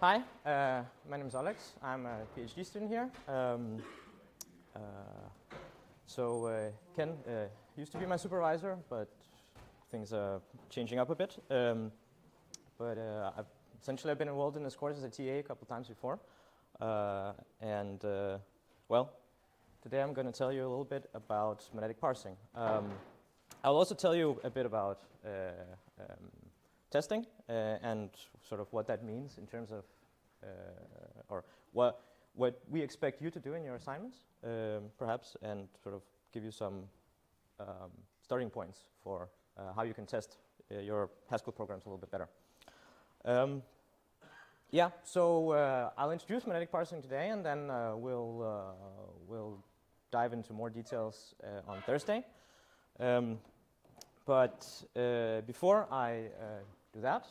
Hi, my name is Alex. I'm a PhD student here. Ken used to be my supervisor, but things are changing up a bit. Essentially I've been involved in this course as a TA a couple times before. Well, today I'm going to tell you a little bit about monadic parsing. I'll also tell you a bit about testing and sort of what that means in terms of, or what we expect you to do in your assignments, perhaps, and sort of give you some starting points for how you can test your Haskell programs a little bit better. I'll introduce monadic parsing today, and then we'll dive into more details on Thursday. Before I do that,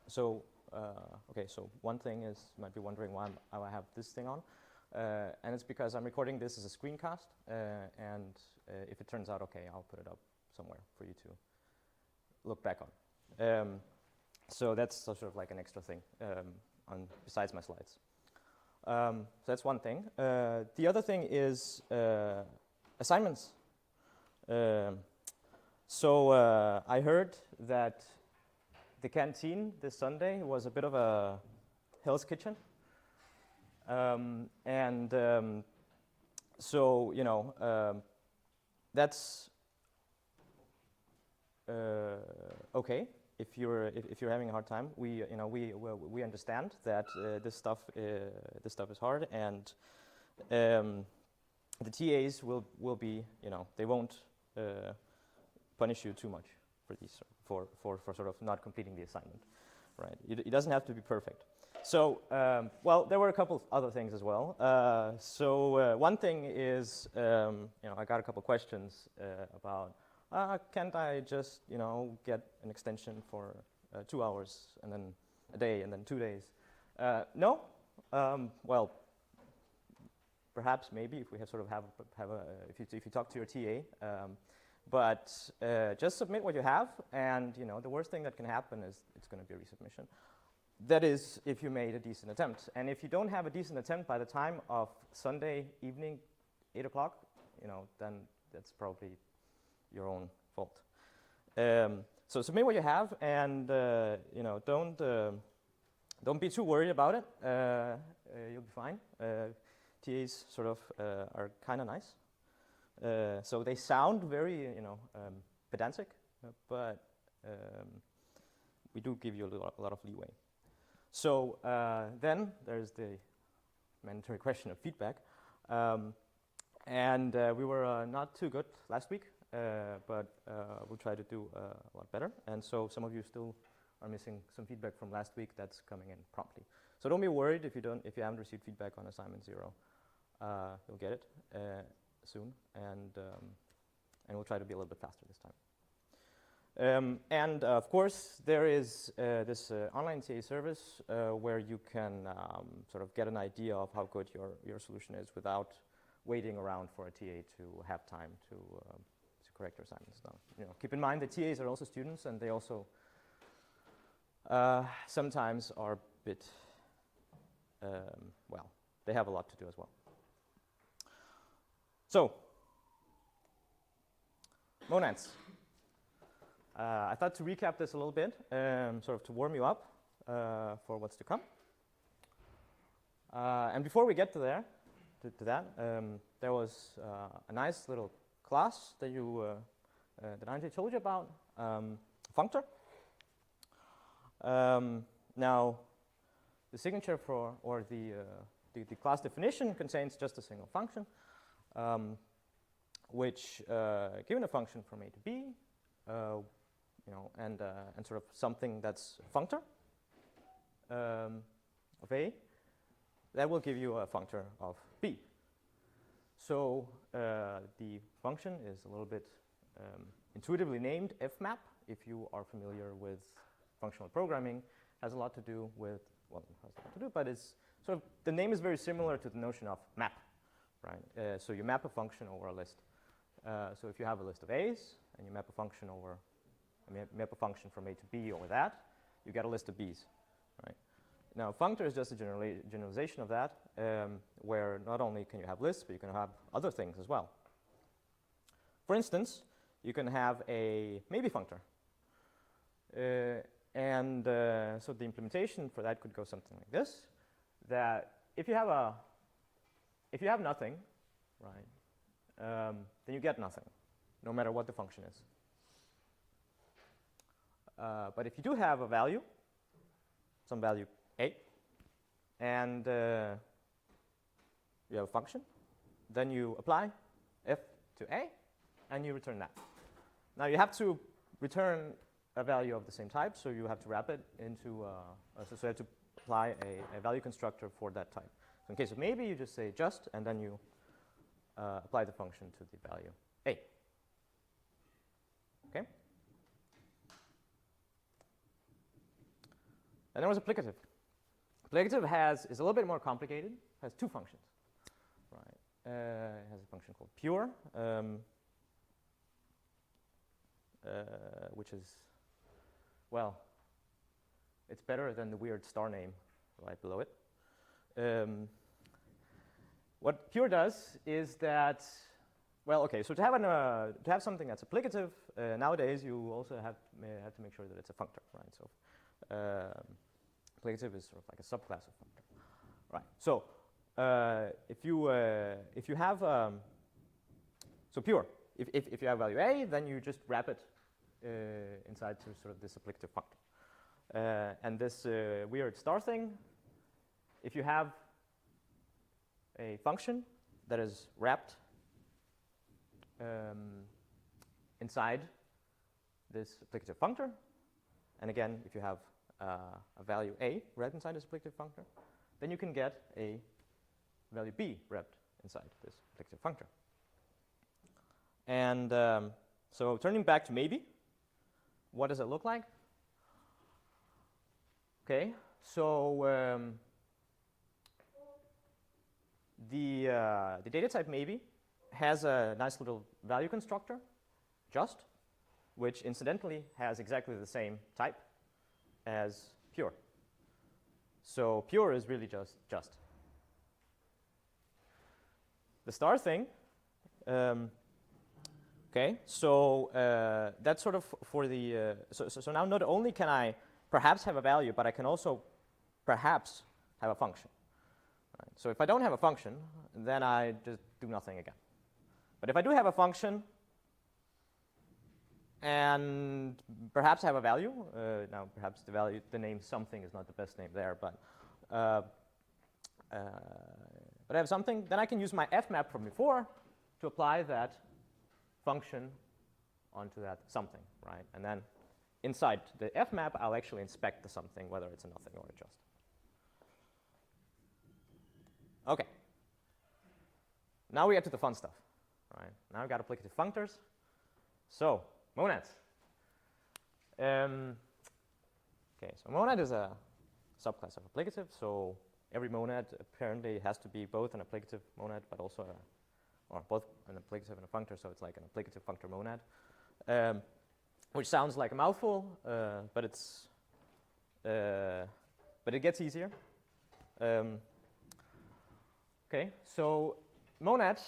so one thing is, you might be wondering why I have this thing on, and it's because I'm recording this as a screencast, and if it turns out okay, I'll put it up somewhere for you to look back on. So that's sort of like an extra thing besides my slides. So that's one thing. The other thing is assignments. I heard that the canteen this Sunday was a bit of a hell's kitchen. That's okay if you're having a hard time. We understand that this stuff is hard, and the TAs will be, they won't punish you too much for these for sort of not completing the assignment, right? It doesn't have to be perfect. So there were a couple of other things as well. One thing is, I got a couple questions about, can't I just, get an extension for 2 hours and then a day and then 2 days? No. Well, perhaps maybe if we have if you talk to your TA. But just submit what you have, and the worst thing that can happen is it's going to be a resubmission. That is, if you made a decent attempt. And if you don't have a decent attempt by the time of Sunday evening, 8 o'clock, then that's probably your own fault. So submit what you have, and don't be too worried about it. You'll be fine. TAs sort of are kind of nice. So they sound very, pedantic, but we do give you a lot of leeway. So then there's the mandatory question of feedback. We were not too good last week, but we'll try to do a lot better. And so some of you still are missing some feedback from last week. That's coming in promptly. So don't be worried if you haven't received feedback on assignment 0. You'll get it soon, and we'll try to be a little bit faster this time. Of course, there is this online TA service where you can sort of get an idea of how good your solution is without waiting around for a TA to have time to correct your assignments. Now, keep in mind that TAs are also students, and they also sometimes are a bit, they have a lot to do as well. So, monads. I thought to recap this a little bit, sort of to warm you up for what's to come. And before we get to that, there was a nice little class that that Andre told you about, Functor. Now, the signature or the class definition contains just a single function. Which, given a function from A to B, and sort of something that's functor of A, that will give you a functor of B. So the function is a little bit intuitively named fmap. If you are familiar with functional programming, has a lot to do with, well, it has a lot to do, but it's sort of, the name is very similar to the notion of map. Right? So you map a function over a list. So if you have a list of A's and you map a function from A to B over that, you get a list of B's, right? Now, functor is just a generalization of that, where not only can you have lists, but you can have other things as well. For instance, you can have a maybe functor. So the implementation for that could go something like this, that if you have nothing, right, then you get nothing, no matter what the function is. But if you do have a value, some value a, and you have a function, then you apply f to a, and you return that. Now you have to return a value of the same type, so you have to wrap it into, so you have to apply a value constructor for that type. So in case of maybe, you just say just, and then you apply the function to the value a. Okay? And there was applicative. Applicative is a little bit more complicated. Has two functions. Right? It has a function called pure, which is, well, it's better than the weird star name right below it. What pure does is that, well, okay, so to have something that's applicative, nowadays you also have to make sure that it's a functor, right? So applicative is sort of like a subclass of functor, right? So if you have so pure, if you have value a, then you just wrap it inside to sort of this applicative functor. And this weird star thing, if you have a function that is wrapped inside this applicative functor, and again, if you have a value a wrapped inside this applicative functor, then you can get a value b wrapped inside this applicative functor. And so turning back to maybe, what does it look like? Okay, so the data type maybe has a nice little value constructor, just, which incidentally has exactly the same type as pure. So pure is really just. The star thing, okay, so that's sort of for the, so now not only can I perhaps have a value, but I can also perhaps have a function. Right? So if I don't have a function, then I just do nothing again. But if I do have a function and perhaps have a value, now perhaps the name something is not the best name there, but I have something, then I can use my fmap from before to apply that function onto that something, right? And then inside the fmap, I'll actually inspect the something, whether it's a nothing or a just. Okay. Now we get to the fun stuff, right? Now I've got applicative functors. So, monads. Okay, so monad is a subclass of applicative, so every monad apparently has to be both an applicative monad, but also or both an applicative and a functor, so it's like an applicative functor monad, which sounds like a mouthful, but it gets easier. Okay, so monad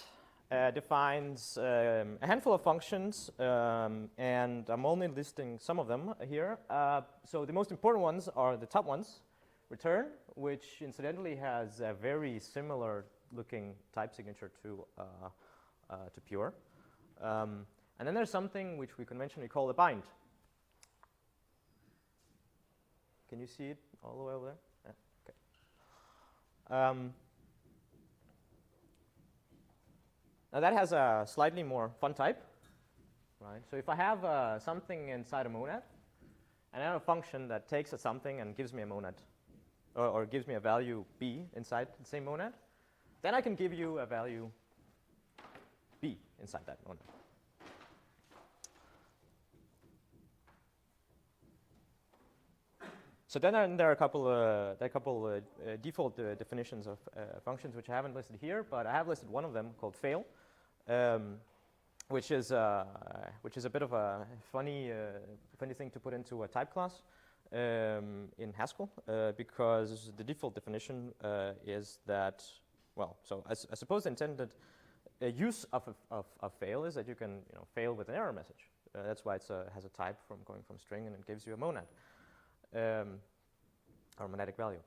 defines a handful of functions, and I'm only listing some of them here. So the most important ones are the top ones. Return, which incidentally has a very similar looking type signature to pure. And then there's something which we conventionally call a bind. Can you see it all the way over there? Yeah, okay. Now that has a slightly more fun type, right? So if I have something inside a monad, and I have a function that takes a something and gives me a monad, or gives me a value b inside the same monad, then I can give you a value b inside that monad. So then there are a couple default definitions of functions which I haven't listed here, but I have listed one of them called fail, which is a bit of a funny thing to put into a type class. in Haskell because the default definition is that, well, so I suppose the intended use of fail is that you can fail with an error message. That's why it has a type from going from string, and it gives you a monad or monadic value.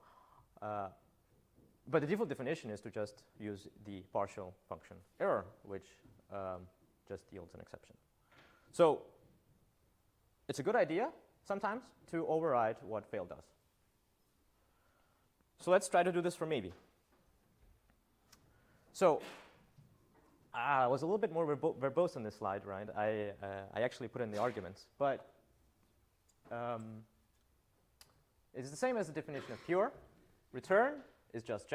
But the default definition is to just use the partial function error, which just yields an exception. So it's a good idea sometimes to override what fail does. So let's try to do this for maybe. So I was a little bit more verbose on this slide, right? I actually put in the arguments, but it's the same as the definition of pure. Return is just.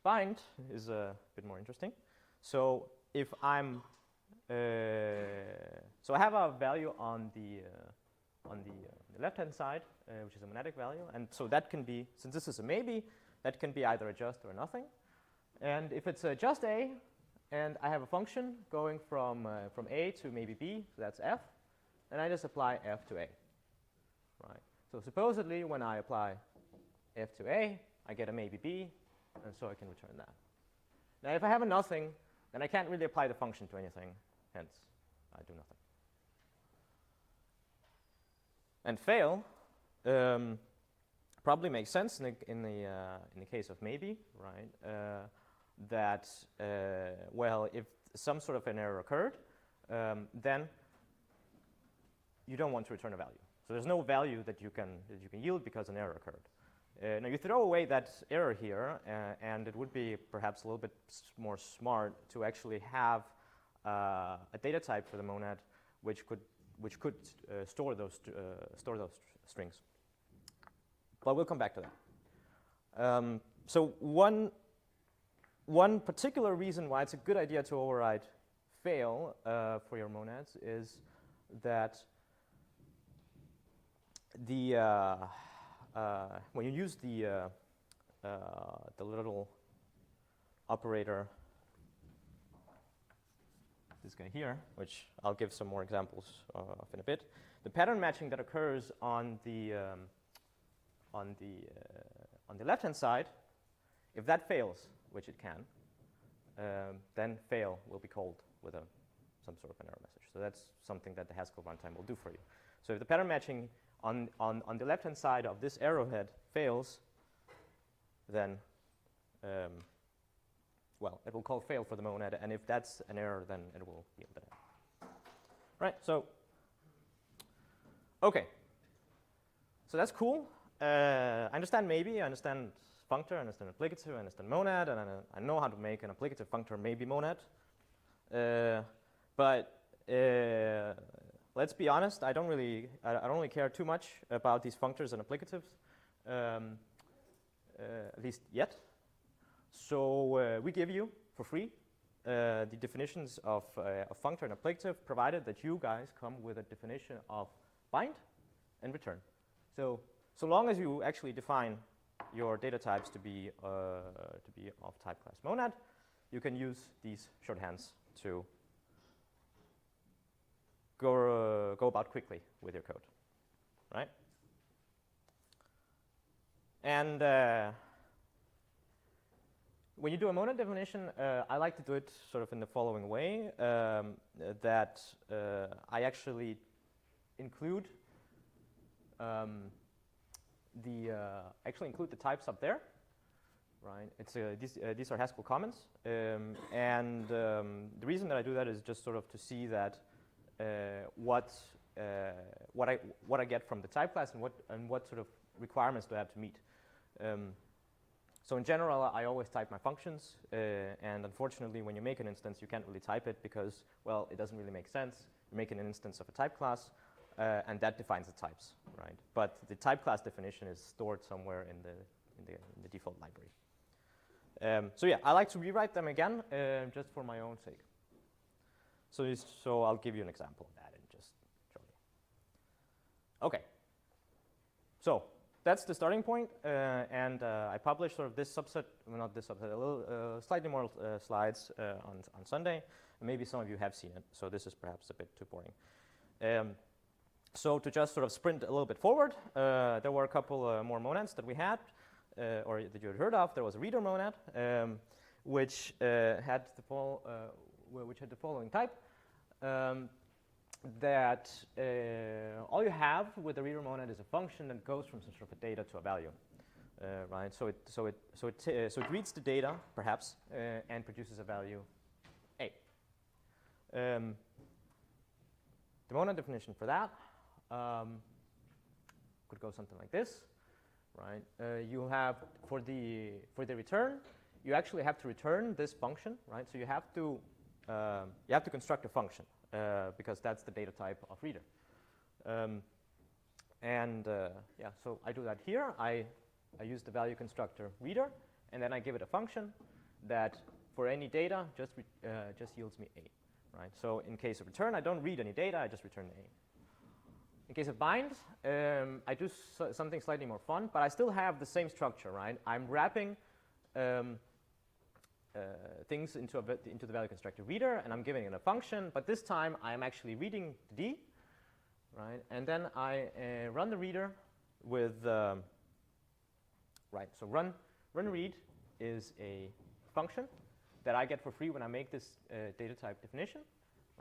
Bind is a bit more interesting. So if I'm so I have a value on the left-hand side, which is a monadic value, and so that can be, since this is a maybe, that can be either a just or nothing. And if it's a just a, and I have a function going from a to maybe b, so that's f, and I just apply f to a, right? So supposedly, when I apply f to a, I get a maybe b, and so I can return that. Now, if I have a nothing, then I can't really apply the function to anything. Hence, I do nothing. And fail probably makes sense in the case of maybe, right? That well, if some sort of an error occurred, then you don't want to return a value. So there's no value that you can yield because an error occurred. Now you throw away that error here, and it would be perhaps a little bit more smart to actually have a data type for the monad, which could store those strings. But we'll come back to that. So one particular reason why it's a good idea to override fail for your monads is that when you use the little operator, this guy here, which I'll give some more examples of in a bit, the pattern matching that occurs on the left-hand side, if that fails, which it can, then fail will be called with some sort of an error message. So that's something that the Haskell runtime will do for you. So if the pattern matching on the left-hand side of this arrowhead fails, then well, it will call fail for the monad, and if that's an error, then it will yield an error. Right, so, okay. So that's cool. I understand maybe, I understand functor, I understand applicative, I understand monad, and I know how to make an applicative functor maybe monad. But let's be honest, I don't really care too much about these functors and applicatives, at least yet. So we give you, for free, the definitions of functor and applicative, provided that you guys come with a definition of bind and return. So long as you actually define your data types to be of type class monad, you can use these shorthands to go about quickly with your code, right? And when you do a monad definition, I like to do it sort of in the following way, that I actually include the types up there, right? It's these are Haskell comments, and the reason that I do that is just sort of to see that what I get from the type class and what sort of requirements do I have to meet. So in general, I always type my functions, and unfortunately, when you make an instance, you can't really type it because, well, it doesn't really make sense. You make an instance of a type class, and that defines the types, right? But the type class definition is stored somewhere in the default library. So yeah, I like to rewrite them again, just for my own sake. So I'll give you an example of that in just shortly. Okay. So that's the starting point, and I published sort of this subset, well, not this subset, a little, slightly more slides on Sunday. And maybe some of you have seen it, so this is perhaps a bit too boring. So to just sort of sprint a little bit forward, there were a couple more monads that we had, or that you had heard of. There was a reader monad, which had the following type. That all you have with the reader monad is a function that goes from some sort of a data to a value, right? So it reads the data, perhaps, and produces a value a. The monad definition for that could go something like this, right? You have for the return, you actually have to return this function, right? So you have to construct a function because that's the data type of reader. Yeah, so I do that here. I use the value constructor reader, and then I give it a function that for any data just yields me a, right? So in case of return, I don't read any data. I just return a. In case of bind, I do something slightly more fun, but I still have the same structure, right? I'm wrapping things into the value constructor reader, and I'm giving it a function, but this time I'm actually reading the D, right? And then I run the reader with, right, so run read is a function that I get for free when I make this data type definition,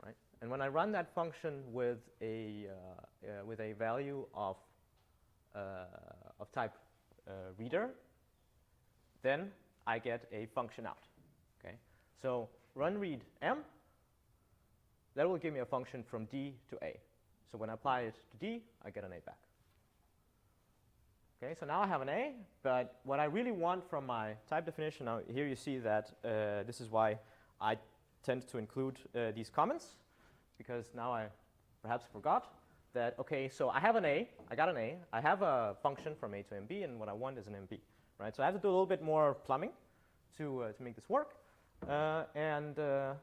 right? And when I run that function with a value of type reader, then I get a function out. Okay, so run read m. That will give me a function from D to A. So when I apply it to D, I get an A back. Okay, so now I have an A, but what I really want from my type definition, now here you see that this is why I tend to include these comments, because now I perhaps forgot that, okay, so I have an A, I got an A, I have a function from A to MB, and what I want is an MB, right? So I have to do a little bit more plumbing to make this work. The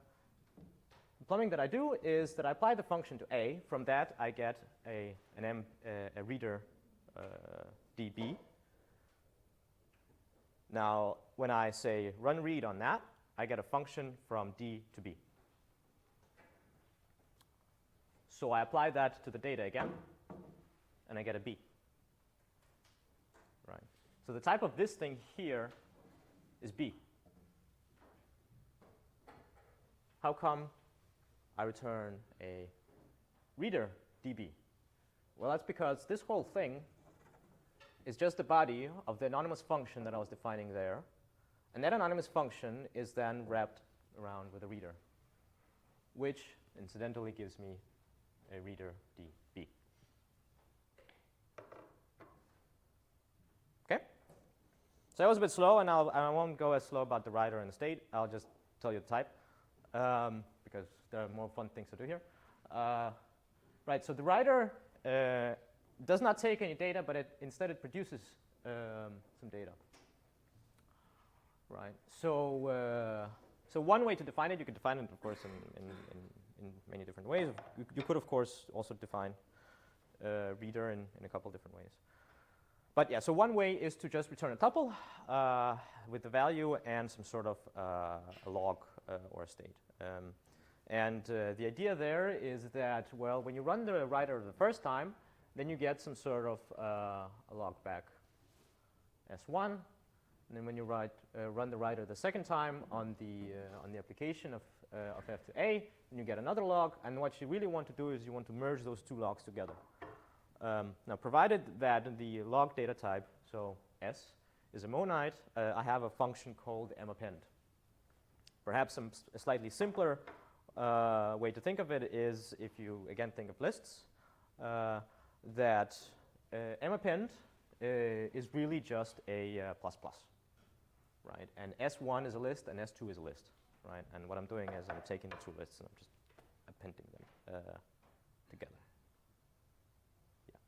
plumbing that I do is that I apply the function to A. From that, I get a reader DB. Now, when I say run read on that, I get a function from D to B. So I apply that to the data again, and I get a B. Right. So the type of this thing here is B. How come I return a reader DB? Well, that's because this whole thing is just the body of the anonymous function that I was defining there. And that anonymous function is then wrapped around with a reader, which incidentally gives me a reader DB. Okay? So that was a bit slow, and I won't go as slow about the writer and the state. I'll just tell you the type, because there are more fun things to do here. Right, so the writer does not take any data, but instead it produces some data. Right, so one way to define it, you could define it, of course, in many different ways. You could, of course, also define reader in a couple different ways. But yeah, so one way is to just return a tuple with the value and some sort of a log or a state. The idea there is that, well, when you run the writer the first time, then you get some sort of a log back S1. And then when you run the writer the second time on the application of F to A, then you get another log. And what you really want to do is you want to merge those two logs together. Now, provided that the log data type, so S, is a monad, I have a function called mappend. Perhaps a slightly simpler way to think of it is, if you again think of lists, that mappend is really just a plus, right? And S1 is a list and S2 is a list, right? And what I'm doing is I'm taking the two lists and I'm just appending them together. Yeah.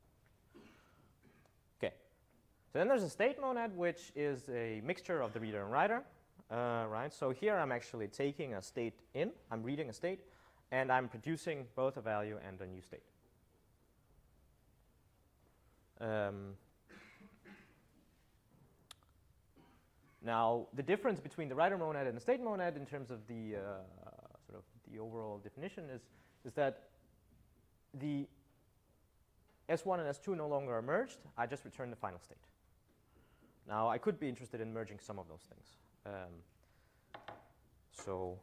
Okay. So then there's a state monad, which is a mixture of the reader and writer. Right, so here I'm actually taking a state in, I'm reading a state, and I'm producing both a value and a new state. Now, the difference between the writer monad and the state monad in terms of the sort of the overall definition is that the S1 and S2 no longer are merged, I just return the final state. Now, I could be interested in merging some of those things. So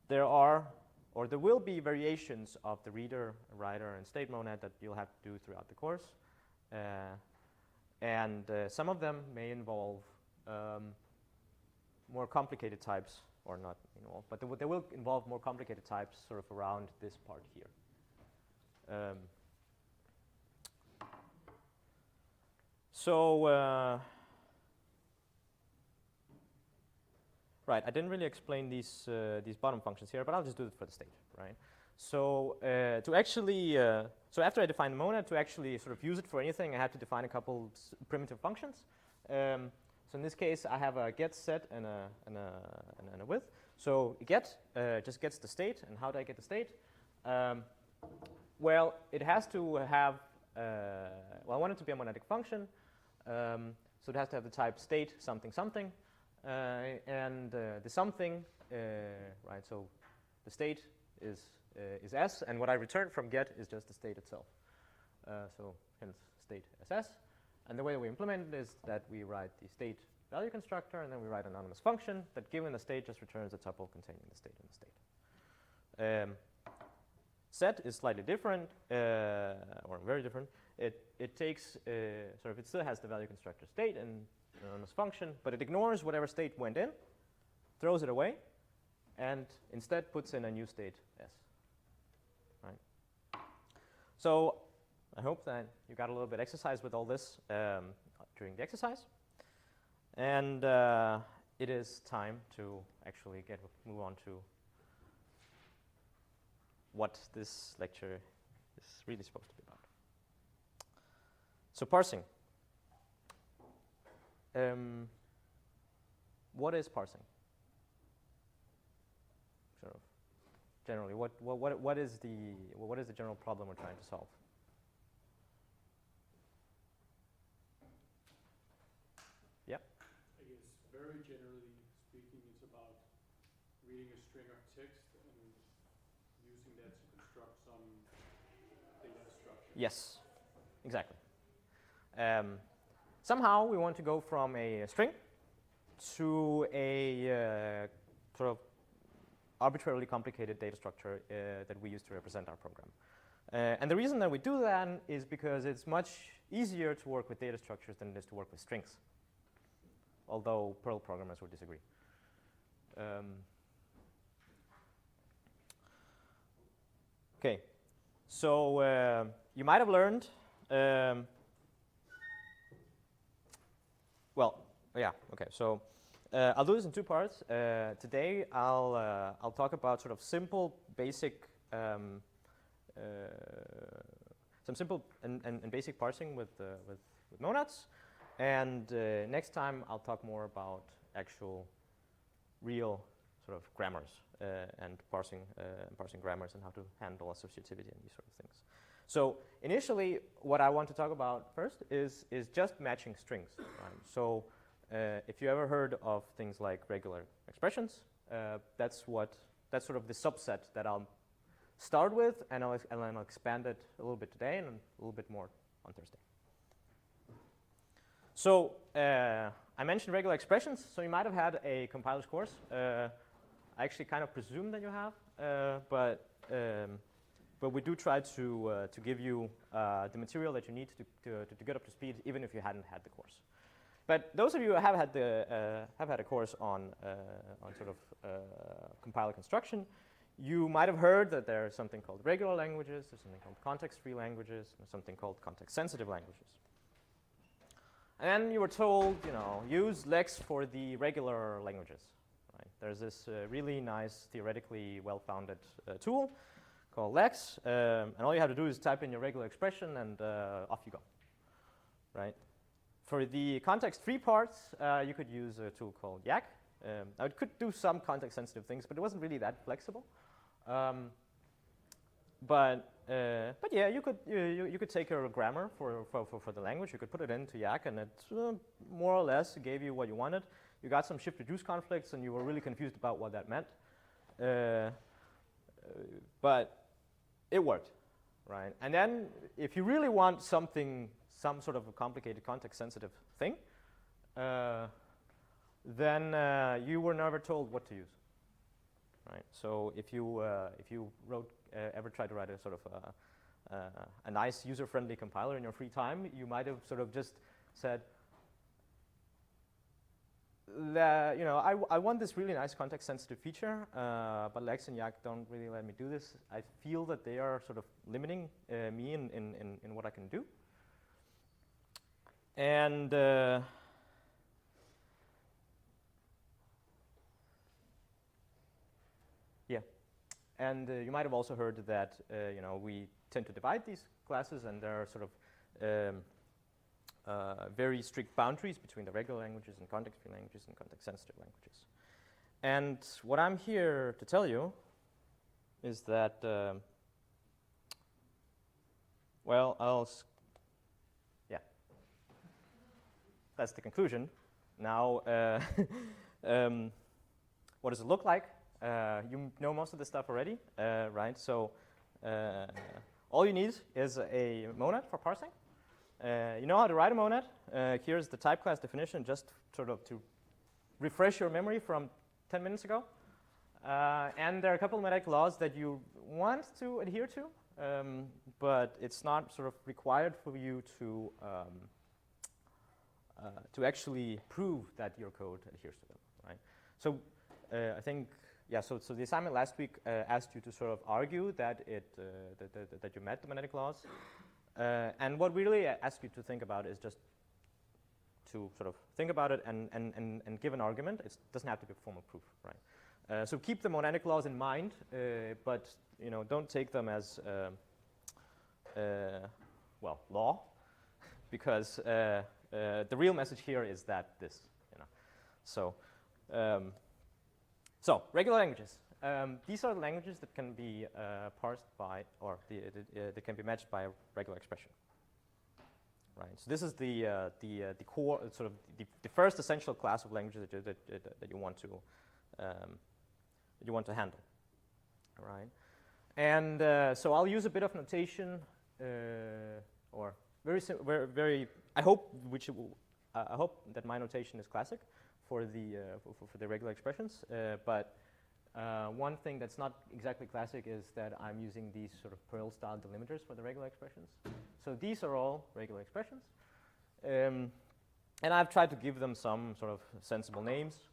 there are, or there will be variations of the reader, writer, and state monad that you'll have to do throughout the course. And some of them may involve more complicated types, or not involve, but they will involve more complicated types sort of around this part here. Right, I didn't really explain these bottom functions here, but I'll just do it for the state, right? So to actually, so after I define the monad, to actually sort of use it for anything, I have to define a couple primitive functions. So in this case, I have a get, set, and a with. So get just gets the state, and how do I get the state? Well, it has to have, well, I want it to be a monadic function, so it has to have the type state something something, and the something, right? So the state is s, and what I return from get is just the state itself. So hence state ss. And the way we implement it is that we write the state value constructor, and then we write an anonymous function that, given the state, just returns a tuple containing the state and the state. Set is slightly different, or very different. It takes sort of, it still has the value constructor state and an anonymous function, but it ignores whatever state went in, throws it away, and instead puts in a new state s. Right. So I hope that you got a little bit exercise with all this during the exercise. And it is time to actually move on to what this lecture is really supposed to be about. So parsing. What is parsing? Sort of generally, what is the general problem we're trying to solve? Yeah. I guess very generally speaking, it's about reading a string of text and using that to construct some data structure. Yes, exactly. Somehow we want to go from a string to a sort of arbitrarily complicated data structure that we use to represent our program. And the reason that we do that is because it's much easier to work with data structures than it is to work with strings, although Perl programmers would disagree. Okay, so you might have learned, well, yeah, okay, so I'll do this in two parts. Today I'll talk about sort of simple, basic, some simple and basic parsing with monads, and next time I'll talk more about actual, real sort of grammars and parsing grammars and how to handle associativity and these sort of things. So initially, what I want to talk about first is just matching strings. Right? So if you ever heard of things like regular expressions, that's sort of the subset that I'll start with, and then I'll expand it a little bit today and a little bit more on Thursday. So I mentioned regular expressions, so you might have had a compiler's course. I actually kind of presume that you have, but we do try to give you the material that you need to get up to speed, even if you hadn't had the course. But those of you who have had a course on sort of compiler construction, you might have heard that there's something called regular languages, there's something called context-free languages, and something called context-sensitive languages. And you were told, you know, use Lex for the regular languages. Right? There's this really nice, theoretically well-founded tool called Lex, and all you have to do is type in your regular expression, and off you go. Right? For the context-free parts, you could use a tool called Yak. Now it could do some context-sensitive things, but it wasn't really that flexible. But yeah, you could take your grammar for the language. You could put it into Yak, and it more or less gave you what you wanted. You got some shift-reduce conflicts, and you were really confused about what that meant. But it worked, right? And then if you really want something, some sort of a complicated context-sensitive thing, then you were never told what to use, right? So if you ever tried to write a sort of a nice user-friendly compiler in your free time, you might have sort of just said, I want this really nice context-sensitive feature, but Lex and Yak don't really let me do this. I feel that they are sort of limiting me in what I can do. And and you might have also heard that we tend to divide these classes, and there are sort of very strict boundaries between the regular languages and context-free languages and context-sensitive languages. And what I'm here to tell you is that, that's the conclusion. Now, what does it look like? You know most of this stuff already, right? So all you need is a monad for parsing. You know how to write a monad. Here's the type class definition, just sort of to refresh your memory from 10 minutes ago. And there are a couple of monadic laws that you want to adhere to, but it's not sort of required for you to actually prove that your code adheres to them, right? So I think, so the assignment last week asked you to sort of argue that that you met the monadic laws. And what we really ask you to think about is just to sort of think about it and give an argument. It doesn't have to be a formal proof, right? So keep the monadic laws in mind, but don't take them as law, because the real message here is that this, So regular languages. These are the languages that can be parsed by, or that can be matched by a regular expression, right? So this is the core, sort of the first essential class of languages that you want to handle, right? And so I'll use a bit of notation, or very. I hope that my notation is classic for the regular expressions, but. One thing that's not exactly classic is that I'm using these sort of Perl-style delimiters for the regular expressions. So these are all regular expressions. And I've tried to give them some sort of sensible names.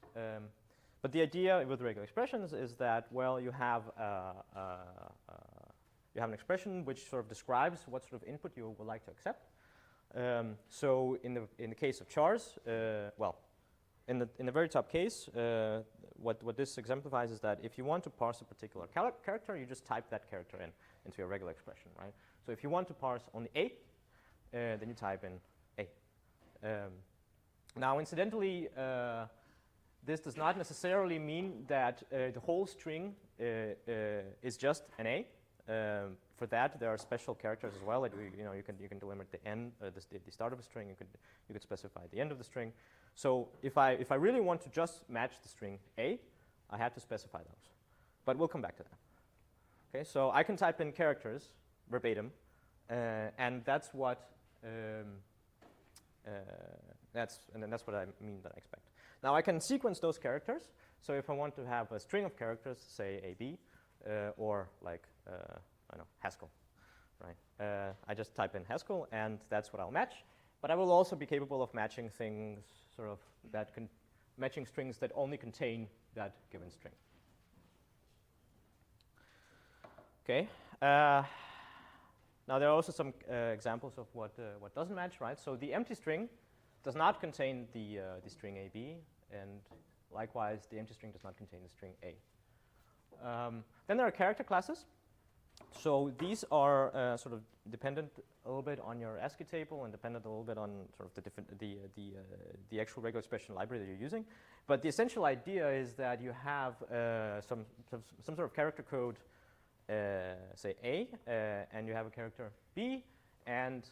But the idea with regular expressions is that, you have an expression which sort of describes what sort of input you would like to accept. So in the case of chars, in the very top case, what this exemplifies is that if you want to parse a particular character, you just type that character into your regular expression, right? So if you want to parse only A, then you type in A. Now, incidentally, this does not necessarily mean that the whole string is just an A. For that, there are special characters as well. That you can delimit the end, the start of a string. You could specify the end of the string. So if I really want to just match the string A, I have to specify those. But we'll come back to that. Okay, so I can type in characters verbatim, and that's what that's what I mean that I expect. Now I can sequence those characters. So if I want to have a string of characters, say AB, or like I don't know, Haskell, right? I just type in Haskell, and that's what I'll match. But I will also be capable of matching things, sort of matching strings that only contain that given string. Okay. Now there are also some examples of what doesn't match, right? So the empty string does not contain the string AB, and likewise the empty string does not contain the string A. Then there are character classes. So these are sort of dependent a little bit on your ASCII table and dependent a little bit on sort of the actual regular expression library that you're using. But the essential idea is that you have some sort of character code, say A, and you have a character B, and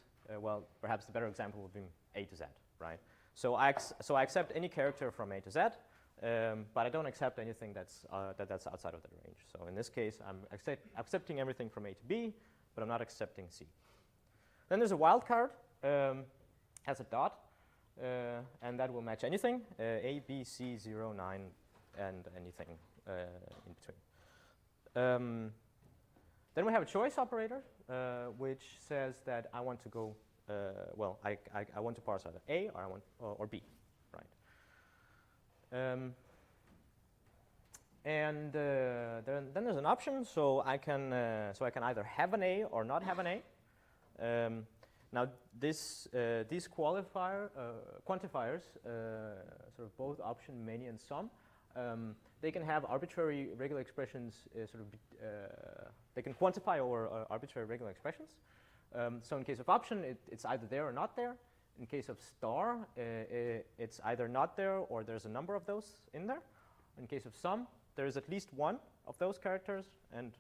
perhaps the better example would be A to Z, right? So I accept any character from A to Z. But I don't accept anything that's outside of that range. So in this case, I'm accepting everything from A to B, but I'm not accepting C. Then there's a wildcard, has a dot, and that will match anything, A, B, C, 0, 9, and anything in between. Then we have a choice operator, which says that I want to go, I want to parse either A or B, right? And then there's an option, so I can either have an A or not have an A. Now these quantifiers, sort of both option, many, and some, they can have arbitrary regular expressions. They can quantify over arbitrary regular expressions. So in case of option, it's either there or not there. In case of star, it's either not there or there's a number of those in there. In case of sum, there is at least one of those characters, and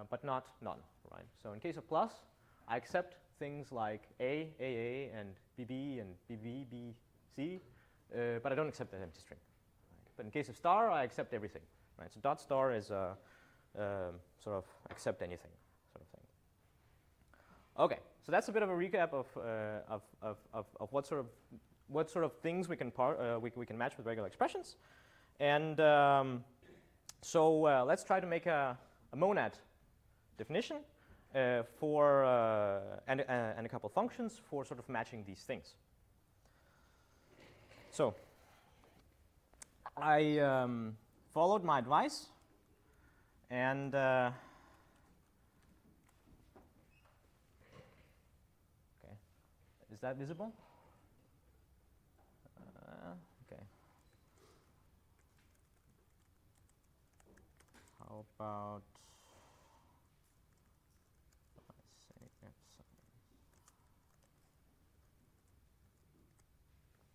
but not none, right? So in case of plus, I accept things like A, AA, and BB, and BB, BC, but I don't accept that empty string. Right? But in case of star, I accept everything, right? So dot star is sort of accept anything sort of thing. Okay, so that's a bit of a recap of what sort of things we can we can match with regular expressions. And so let's try to make a monad definition for and a couple functions for sort of matching these things. So I followed my advice, and okay, is that visible? Okay. How about, let's say,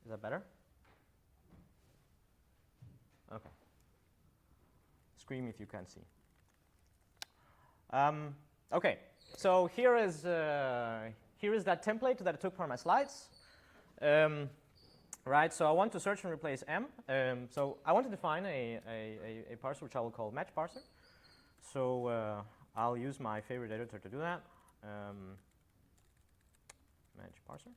is that better? Okay. Scream if you can't see. Okay, so here is that template that I took from my slides. Right, so I want to search and replace M. So I want to define a parser which I will call match parser. So I'll use my favorite editor to do that. Match parser.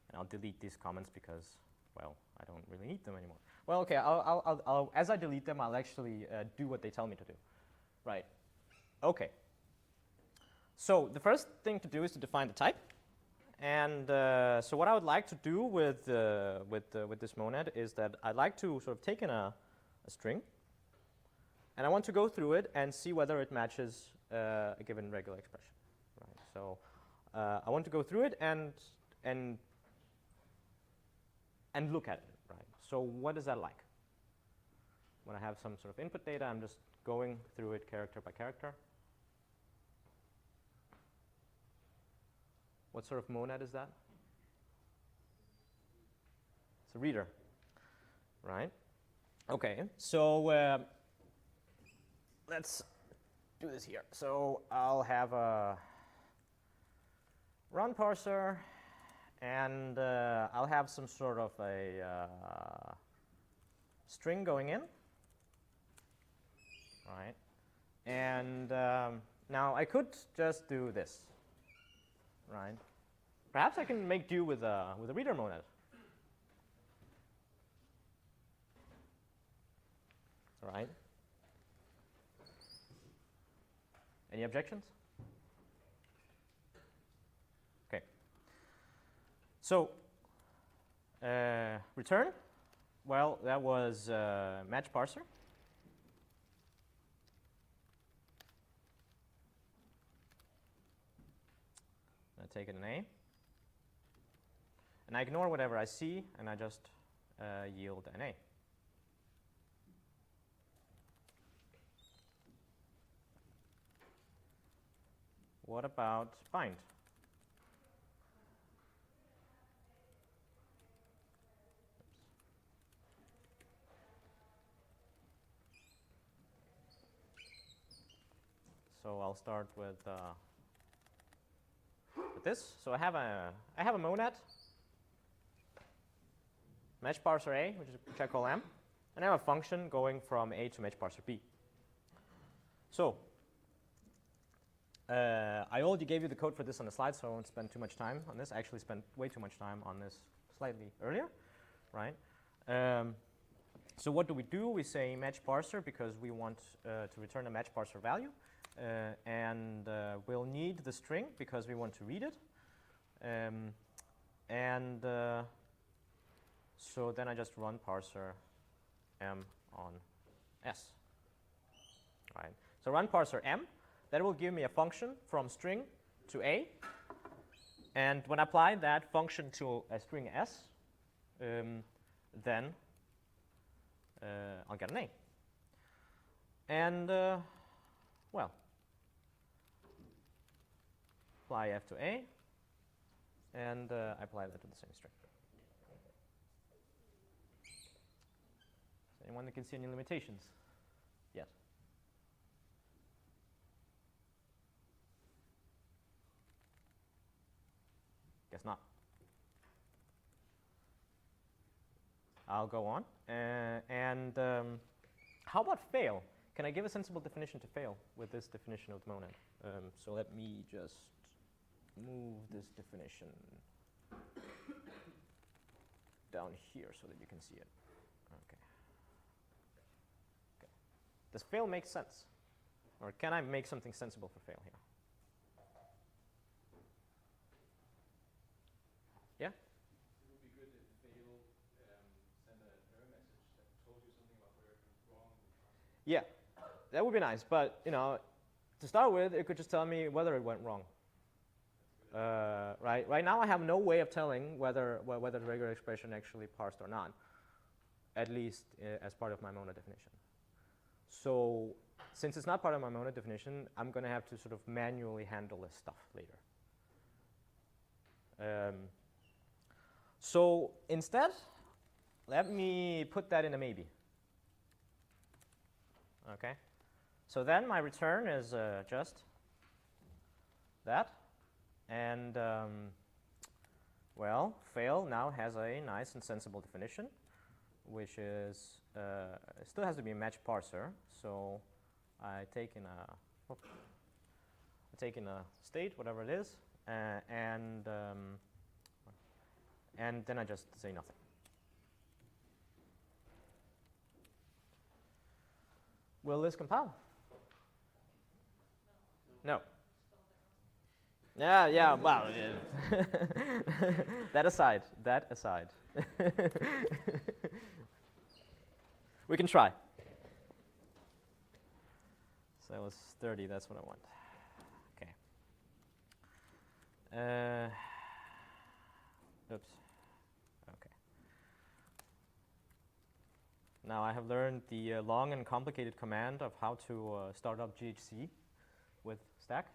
And I'll delete these comments because, well, I don't really need them anymore. Well, okay, I'll as I delete them, I'll actually do what they tell me to do. Right. Okay. So the first thing to do is to define the type. And so what I would like to do with this monad is that I'd like to sort of take in a string, and I want to go through it and see whether it matches a given regular expression. Right. So I want to go through it and look at it. Right. So what is that like? When I have some sort of input data, I'm just going through it character by character. What sort of monad is that? It's a reader, right? Okay, so let's do this here. So I'll have a run parser, and I'll have some sort of a string going in, right? And now I could just do this, right? Perhaps I can make do with a reader monad. All right. Any objections? Okay. So return. Well, that was match parser. I take it an A. And I ignore whatever I see, and I just yield an A. What about bind? So I'll start with this. So I have a monad, match parser A, which I call M, and I have a function going from A to match parser B. So I already gave you the code for this on the slide, so I won't spend too much time on this. I actually spent way too much time on this slightly earlier, right? So what do? We say match parser because we want to return a match parser value, and we'll need the string because we want to read it. So then I just run parser M on S. Right. So run parser M. That will give me a function from string to A. And when I apply that function to a string S, then I'll get an A. And, well, apply F to A, and I apply that to the same string. Is anyone that can see any limitations? Yes. Guess not. I'll go on. How about fail? Can I give a sensible definition to fail with this definition of the monad? So let me just move this definition down here so that you can see it. Okay. Okay. Does fail make sense? Or can I make something sensible for fail here? Yeah? It would be good if fail sent an error message that told you something about where it went wrong. Yeah, that would be nice. But to start with, it could just tell me whether it went wrong. Right now, I have no way of telling whether the regular expression actually parsed or not, at least as part of my monad definition. So since it's not part of my monad definition, I'm going to have to sort of manually handle this stuff later. So instead, let me put that in a maybe. Okay. So then my return is just that. And, well, fail now has a nice and sensible definition, which is, it still has to be a match parser. So I take in a state, whatever it is, and then I just say nothing. Will this compile? No. Yeah, well, yeah. That aside. We can try. So that was 30, that's what I want. Okay. Oops. Okay. Now I have learned the long and complicated command of how to start up GHC with stack.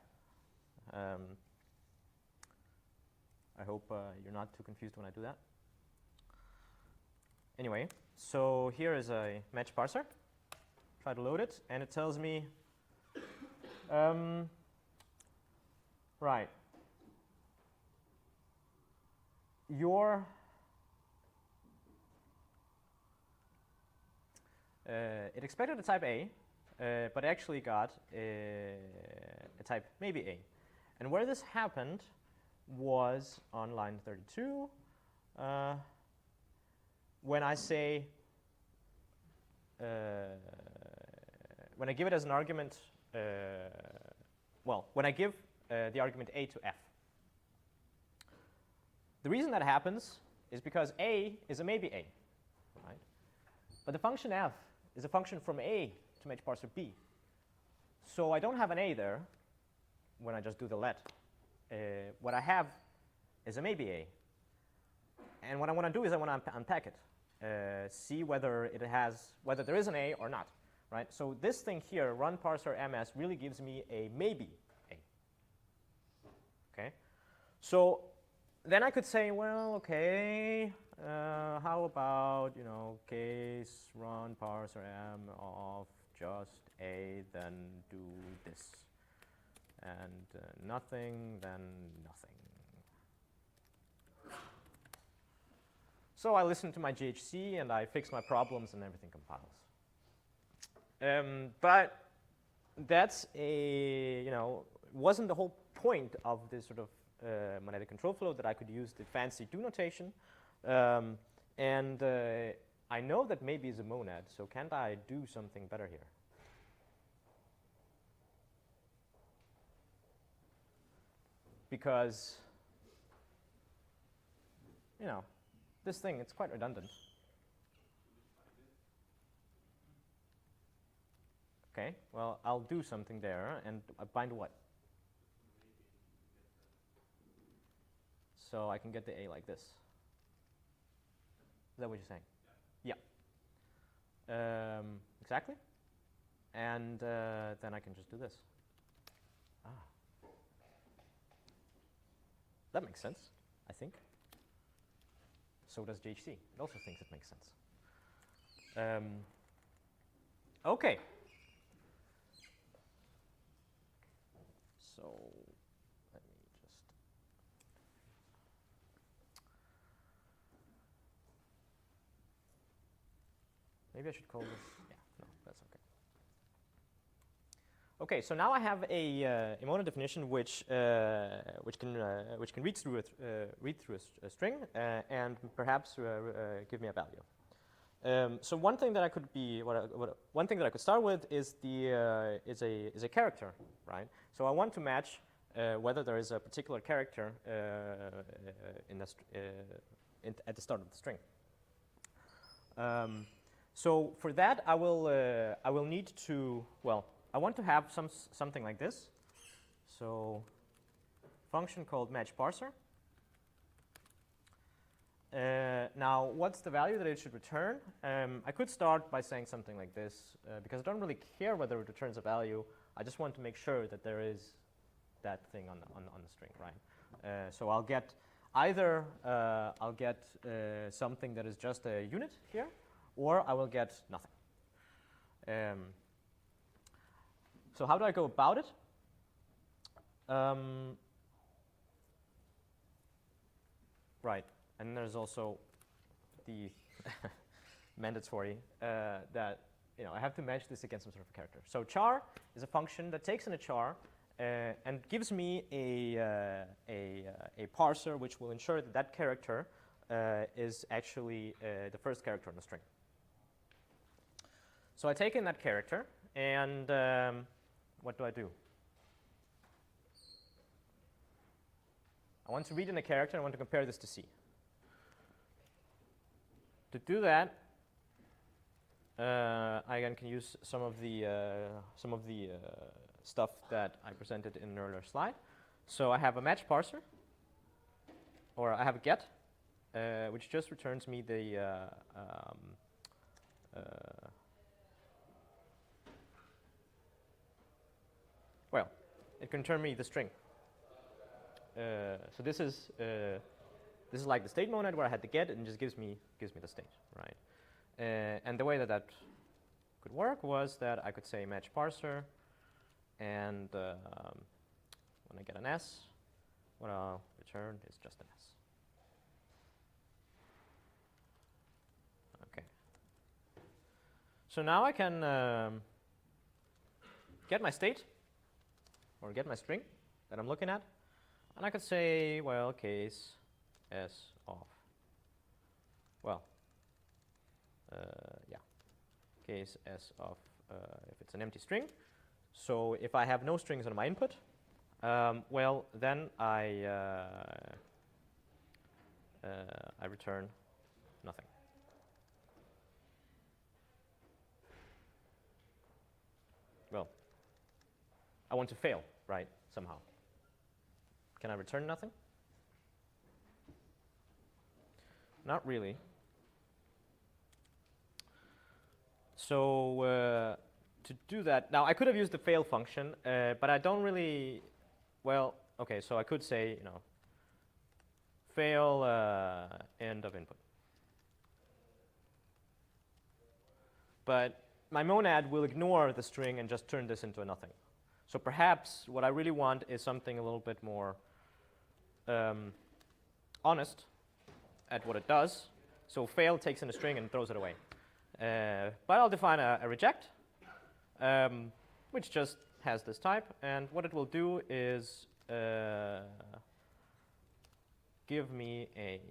I hope you're not too confused when I do that. Anyway, so here is a match parser. Try to load it, and it tells me, right, it expected a type A, but actually got a type maybe A. And where this happened was on line 32, when I say, when I give it as an argument, when I give the argument A to F. The reason that happens is because A is a maybe A, right? But the function F is a function from A to match parser B. So I don't have an A there when I just do the let. What I have is a maybe A. And what I want to do is I want to unpack it, see whether there is an A or not, right? So this thing here, run parser ms, really gives me a maybe A. Okay? So then I could say, well, okay, how about, case run parser m of just A, then do this. And nothing, then nothing. So I listen to my GHC and I fix my problems and everything compiles. But that's wasn't the whole point of this sort of monadic control flow that I could use the fancy do notation. And I know that maybe is a monad, so can't I do something better here? Because, this thing, it's quite redundant. Okay, well, I'll do something there, and bind what? So I can get the A like this. Is that what you're saying? Yeah. Exactly. And then I can just do this. Ah. That makes sense, I think. So does GHC. It also thinks it makes sense. Okay. So let me just. Maybe I should call this. Yeah, no, that's okay. Okay, so now I have a monad definition which can read through a string and perhaps give me a value. So one thing that I could one thing that I could start with is a character, right? So I want to match whether there is a particular character at the start of the string. So for that, I will need to, well, I want to have something like this. So function called match parser. Now, what's the value that it should return? I could start by saying something like this, because I don't really care whether it returns a value. I just want to make sure that there is that thing on the string, right? So I'll get either something that is just a unit here, or I will get nothing. So how do I go about it? Right, and there's also the mandatory that I have to match this against some sort of a character. So char is a function that takes in a char and gives me a parser which will ensure that that character is actually the first character in the string. So I take in that character, and what do? I want to read in a character, and I want to compare this to C. To do that, I again can use some of the stuff that I presented in an earlier slide. So I have a match parser, or I have a get, which just returns me the well, it can return me the string. So this is like the state monad where I had the get, and it just gives me the state, right? And the way that could work was that I could say match parser, and when I get an S, what I'll return is just an S. Okay. So now I can get my state, or get my string that I'm looking at, and I could say, well, case S of, well, yeah, case S of if it's an empty string. So if I have no strings on my input, well, then I return nothing. Well, I want to fail, right, somehow. Can I return nothing? Not really. So to do that, now I could have used the fail function, but I don't really, well, okay, so I could say, fail end of input. But my monad will ignore the string and just turn this into a nothing. So perhaps what I really want is something a little bit more honest at what it does. So fail takes in a string and throws it away. But I'll define a reject, which just has this type. And what it will do is give me a,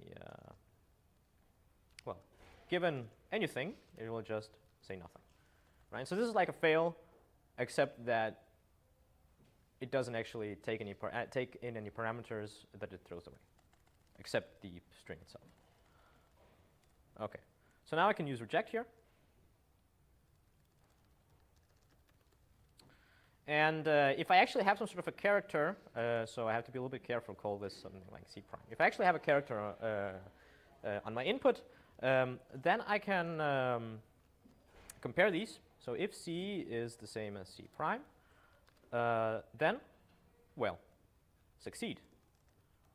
well, given anything, it will just say nothing. Right? So this is like a fail, except that it doesn't actually take in any parameters that it throws away, except the string itself. Okay, so now I can use reject here. And if I actually have some sort of a character, so I have to be a little bit careful, call this something like C prime. If I actually have a character on my input, then I can compare these. So if C is the same as C prime, then, well, succeed.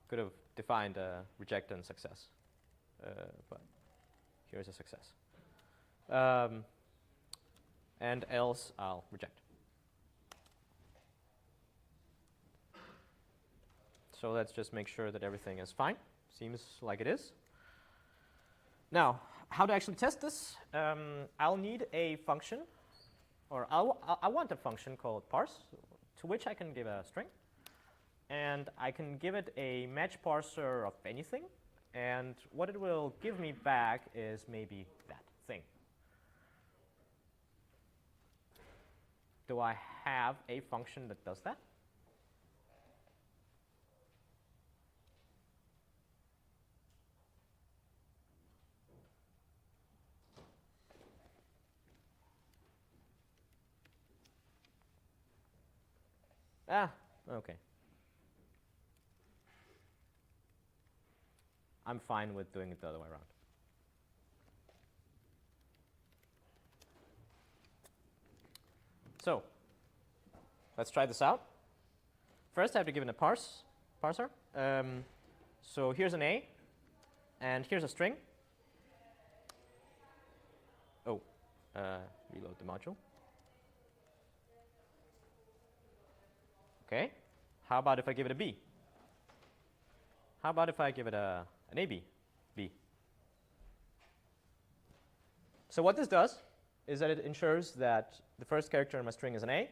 Could have defined reject and success, but here's a success. And else I'll reject. So let's just make sure that everything is fine. Seems like it is. Now, how to actually test this? I'll need a function, or I want a function called parse, to which I can give a string. And I can give it a match parser of anything. And what it will give me back is maybe that thing. Do I have a function that does that? Ah, okay. I'm fine with doing it the other way around. So let's try this out. First, I have to give it a parser. So here's an A, and here's a string. Oh, reload the module. Okay. How about if I give it a B? How about if I give it an AB? B. So what this does is that it ensures that the first character in my string is an A,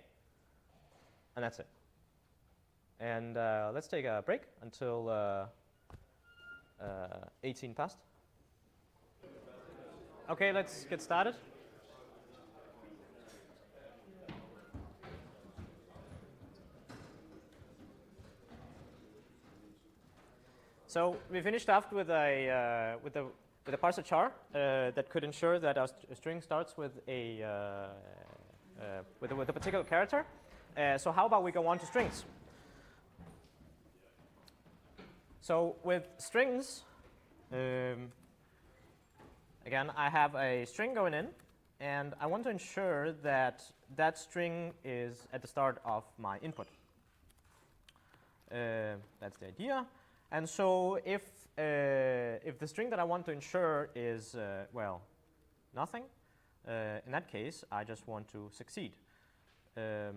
and that's it. And let's take a break until 18 past. Okay, let's get started. So we finished off with a parser char that could ensure that our string starts with a particular character. So how about we go on to strings? So with strings, again, I have a string going in, and I want to ensure that that string is at the start of my input. That's the idea. And so if the string that I want to ensure is, well, nothing, in that case, I just want to succeed. So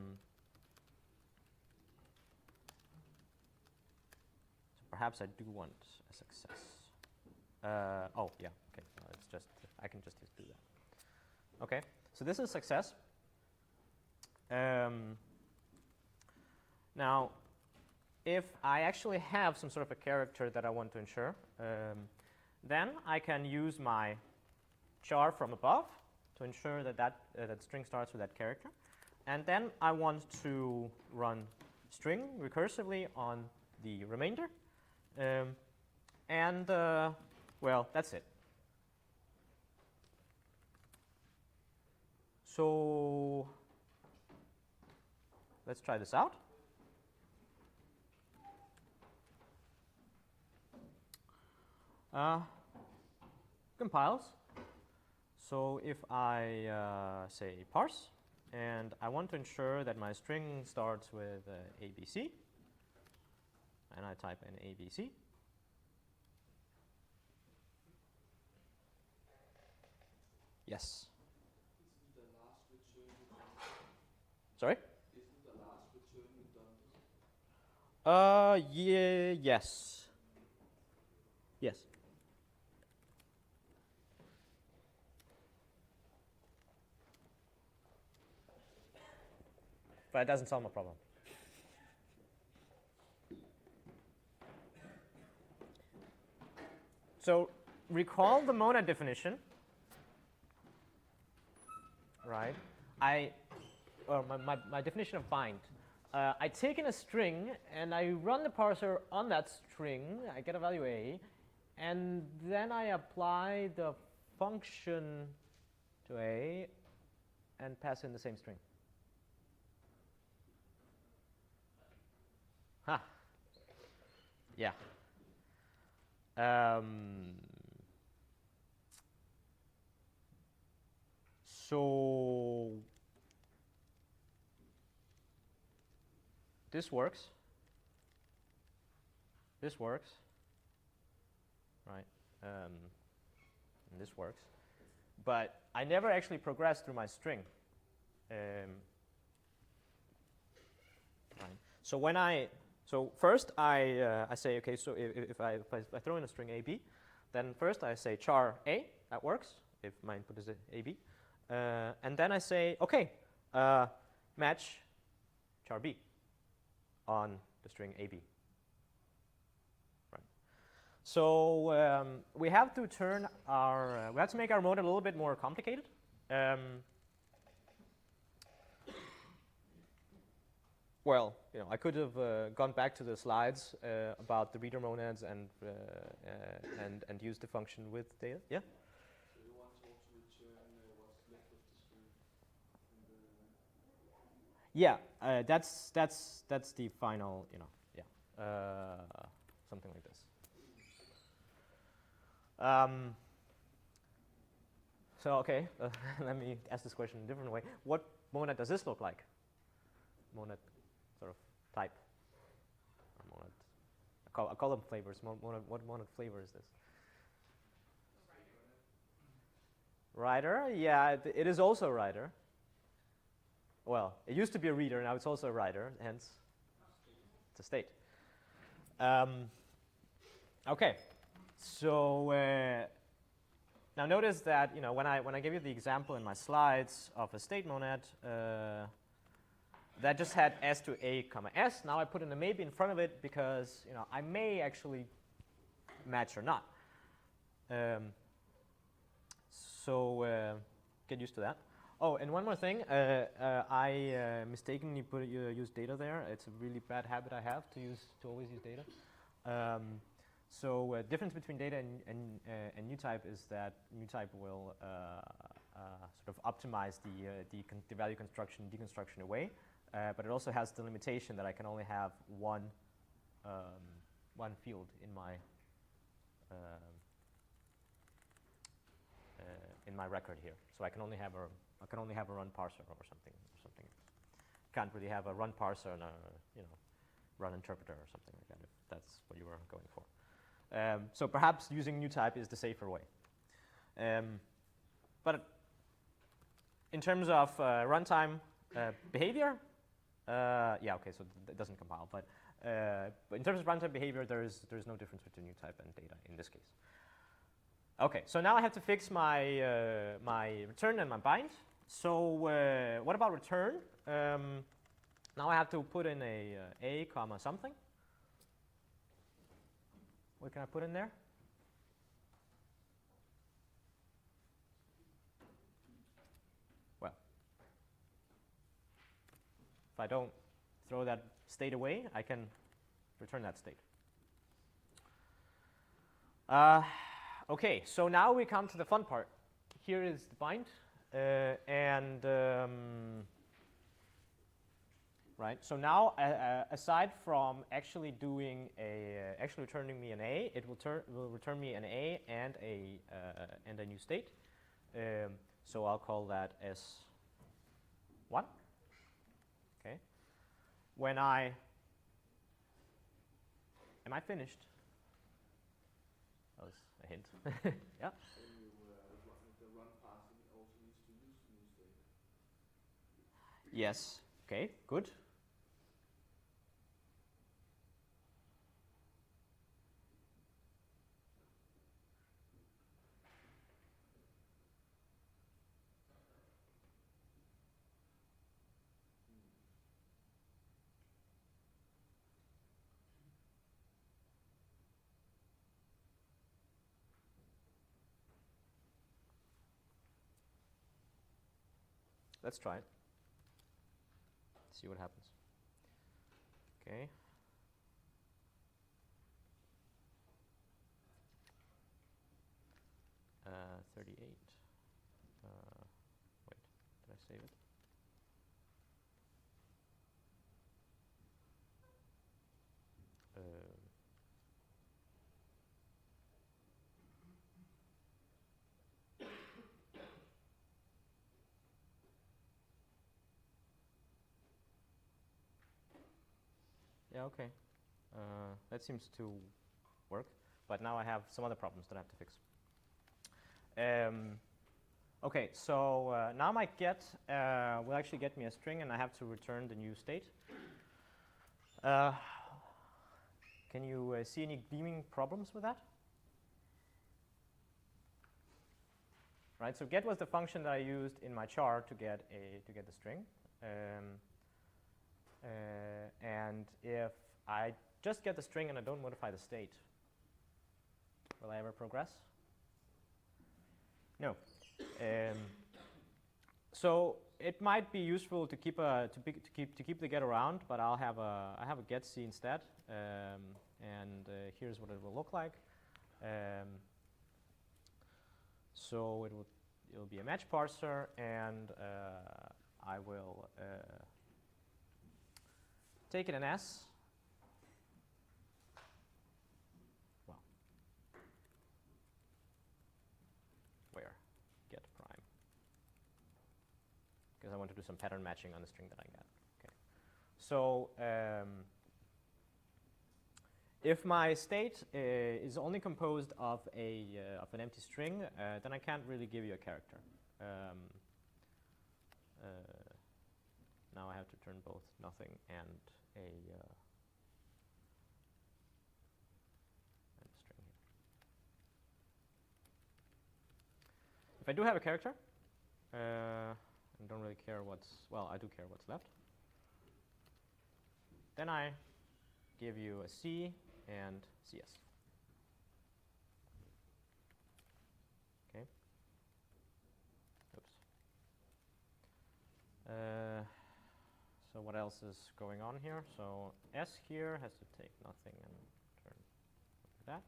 perhaps I do want a success. Oh, yeah, okay. No, it's just, I can just do that. Okay, so this is success. Now, if I actually have some sort of a character that I want to ensure, then I can use my char from above to ensure that that string starts with that character. And then I want to run string recursively on the remainder. Well, that's it. So let's try this out. Compiles. So if I say parse, and I want to ensure that my string starts with ABC, and I type in ABC. Yes. Isn't the last return redundant? Sorry? Isn't the last return redundant? Yeah, yes. Yes. but it doesn't solve my problem. So recall the monad definition, right? My definition of bind. I take in a string and I run the parser on that string. I get a value a, and then I apply the function to a and pass in the same string. Huh. Yeah. So this works. This works. Right. And this works. But I never actually progress through my string. Right. So first I say, okay, so if I throw in a string AB, then first I say char A, that works, if my input is AB. And then I say, okay, match char B on the string AB. Right. So we have to turn our, we have to make our mode a little bit more complicated. Well, you know, I could have gone back to the slides about the reader monads and used the function with data. Yeah. So you want to also return what's left of the string. Yeah, that's the final, you know, yeah, something like this. So okay, let me ask this question in a different way. What monad does this look like? Monad sort of type. Or monad. I call them flavors. What monad flavor is this? Writer. Yeah, it is also a writer. Well, it used to be a reader, now it's also a writer, hence it's a state. Okay, so now notice that, you know, when I gave you the example in my slides of a state monad, that just had s to a comma s. Now I put in a maybe in front of it because, you know, I may actually match or not. So get used to that. Oh, and one more thing, I mistakenly used data there. It's a really bad habit I have to always use data. So difference between data and new type is that new type will sort of optimize the value construction and deconstruction away, but it also has the limitation that I can only have one field in my record here. So I can only have a run parser or something. Can't really have a run parser and a, you know, run interpreter or something like that, if that's what you were going for. So perhaps using new type is the safer way. But in terms of runtime behavior, yeah, okay, so it doesn't compile. But in terms of runtime behavior, there's no difference between new type and data in this case. Okay, so now I have to fix my my return and my bind. So what about return? Now I have to put in a comma something. What can I put in there? Well, if I don't throw that state away, I can return that state. Okay, so now we come to the fun part. Here is the bind, right. So now, aside from actually doing actually returning me an A, it will return me an A and a new state. So I'll call that S1. Okay. When am I finished? That was a hint. Yeah. Then you, the run parsing also needs to use the new state. Yes. Okay. Good. let's try it. See what happens. Okay. Uh, 38. Wait, did I save it? Yeah, okay. That seems to work, but now I have some other problems that I have to fix. Okay, so now my get will actually get me a string, and I have to return the new state. Can you see any gleaming problems with that? Right. So get was the function that I used in my char to get the string, and if I just get the string and I don't modify the state, will I ever progress? No. So it might be useful to keep the get around, but I have a get c instead, and here's what it will look like. So it'll be a match parser, and I will take it in S. Well, where? Get prime. Because I want to do some pattern matching on the string that I get. Okay. So if my state is only composed of an empty string, then I can't really give you a character. Now I have to turn both nothing and a string here. If I do have a character, and don't really care well, I do care what's left, then I give you a C and CS. Okay. Oops. So what else is going on here? So S here has to take nothing and turn like that.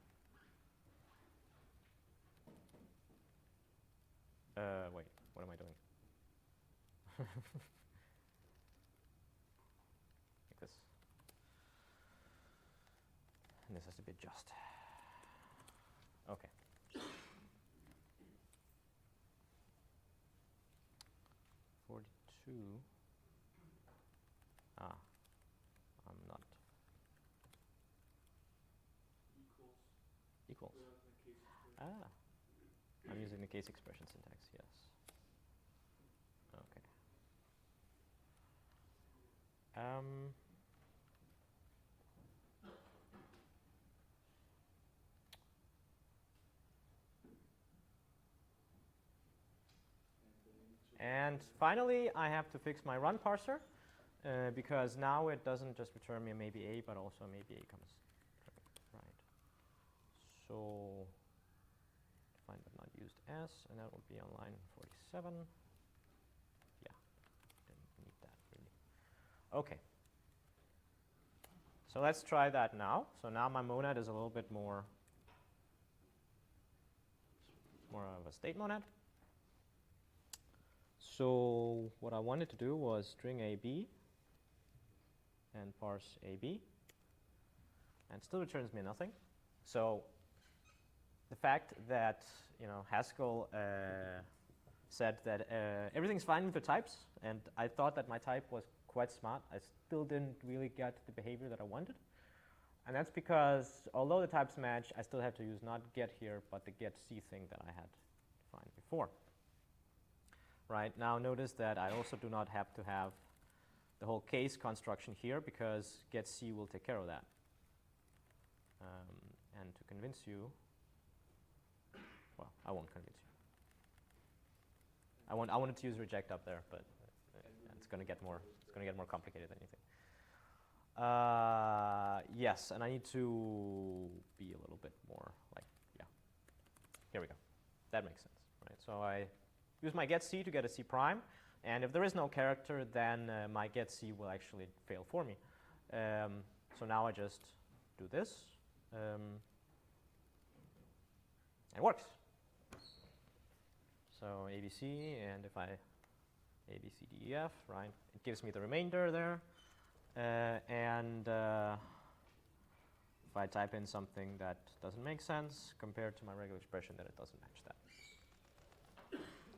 Wait, what am I doing? Like this. And this has to be just. Okay. I'm not. Equals. I'm using the case expression syntax, yes. Okay. And finally, I have to fix my run parser, because now it doesn't just return me a maybe A, but also a maybe A comes. Right. So find but not used S, and that will be on line 47. Yeah, didn't need that really. Okay. So let's try that now. So now my monad is a little bit more of a state monad. So what I wanted to do was string AB and parse AB, and still returns me nothing. So the fact that Haskell said that everything's fine with the types, and I thought that my type was quite smart, I still didn't really get the behavior that I wanted. And that's because although the types match, I still have to use not get here, but the get C thing that I had defined before. Right, now notice that I also do not have to have the whole case construction here, because get C will take care of that. And to convince you, well, I won't convince you. I wanted to use reject up there, but it's going to get more complicated than anything. Yes, and I need to be a little bit more like, yeah. Here we go. That makes sense, right? So I use my get C to get a C prime. And if there is no character, then my getC will actually fail for me. So now I just do this. It works. So ABC, and if I A, B, C, D, E, F, right, it gives me the remainder there. And if I type in something that doesn't make sense compared to my regular expression, then it doesn't match that.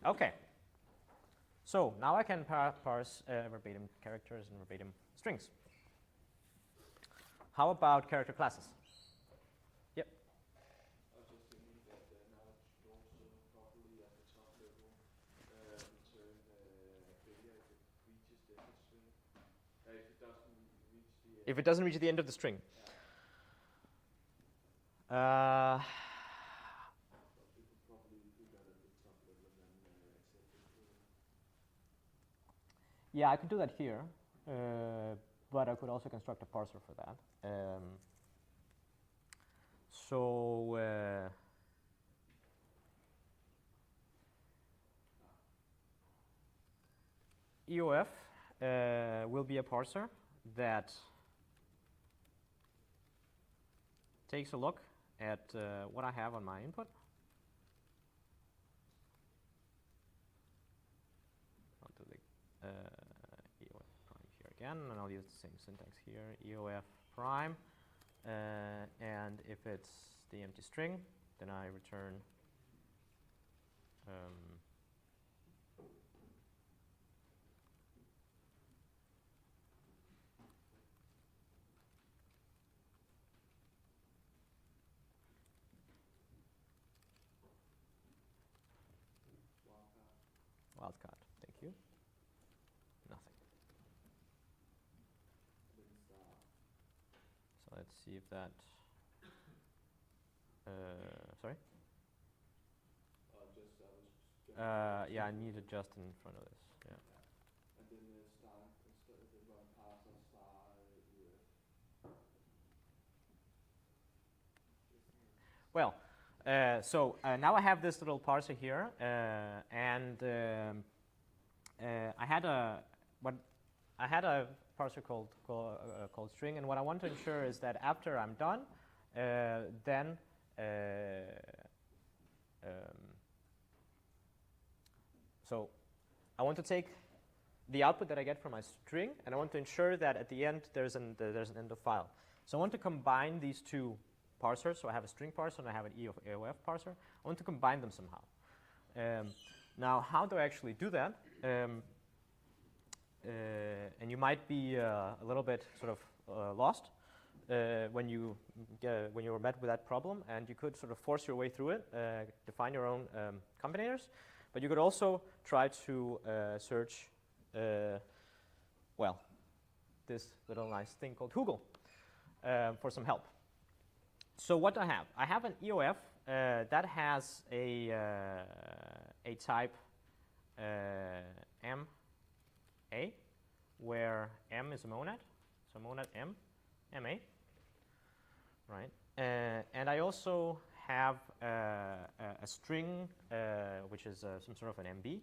Okay. So now I can parse verbatim characters and verbatim strings. How about character classes? Yep. I was just thinking that now it should also properly at the top level return failure if it reaches the end of the string. If it doesn't reach the If it doesn't reach the end of the string. But we could probably do that at the top level and then accept it. Yeah, I could do that here, but I could also construct a parser for that. So EOF will be a parser that takes a look at what I have on my input. I'll do the EOF prime here again, and I'll use the same syntax here, EOF prime. And if it's the empty string, then I return wildcard. Thank you. Nothing. So let's see if that. Sorry. Yeah, I need a just in front of this. Yeah. And then the run parser star EOF. Well, so now I have this little parser here, and I had a parser called string, and what I want to ensure is that after I'm done, then so I want to take the output that I get from my string, and I want to ensure that at the end there's an end of file. So I want to combine these two parsers. So I have a string parser and I have an EOF parser. I want to combine them somehow. Now, how do I actually do that? And you might be a little bit sort of lost when you were met with that problem, and you could sort of force your way through it, define your own combinators. But you could also try to search, well, this little nice thing called Google for some help. So what do I have? I have an EOF that has a type MA, where M is a monad, so monad M, MA, right? And I also have a string, which is some sort of an MB,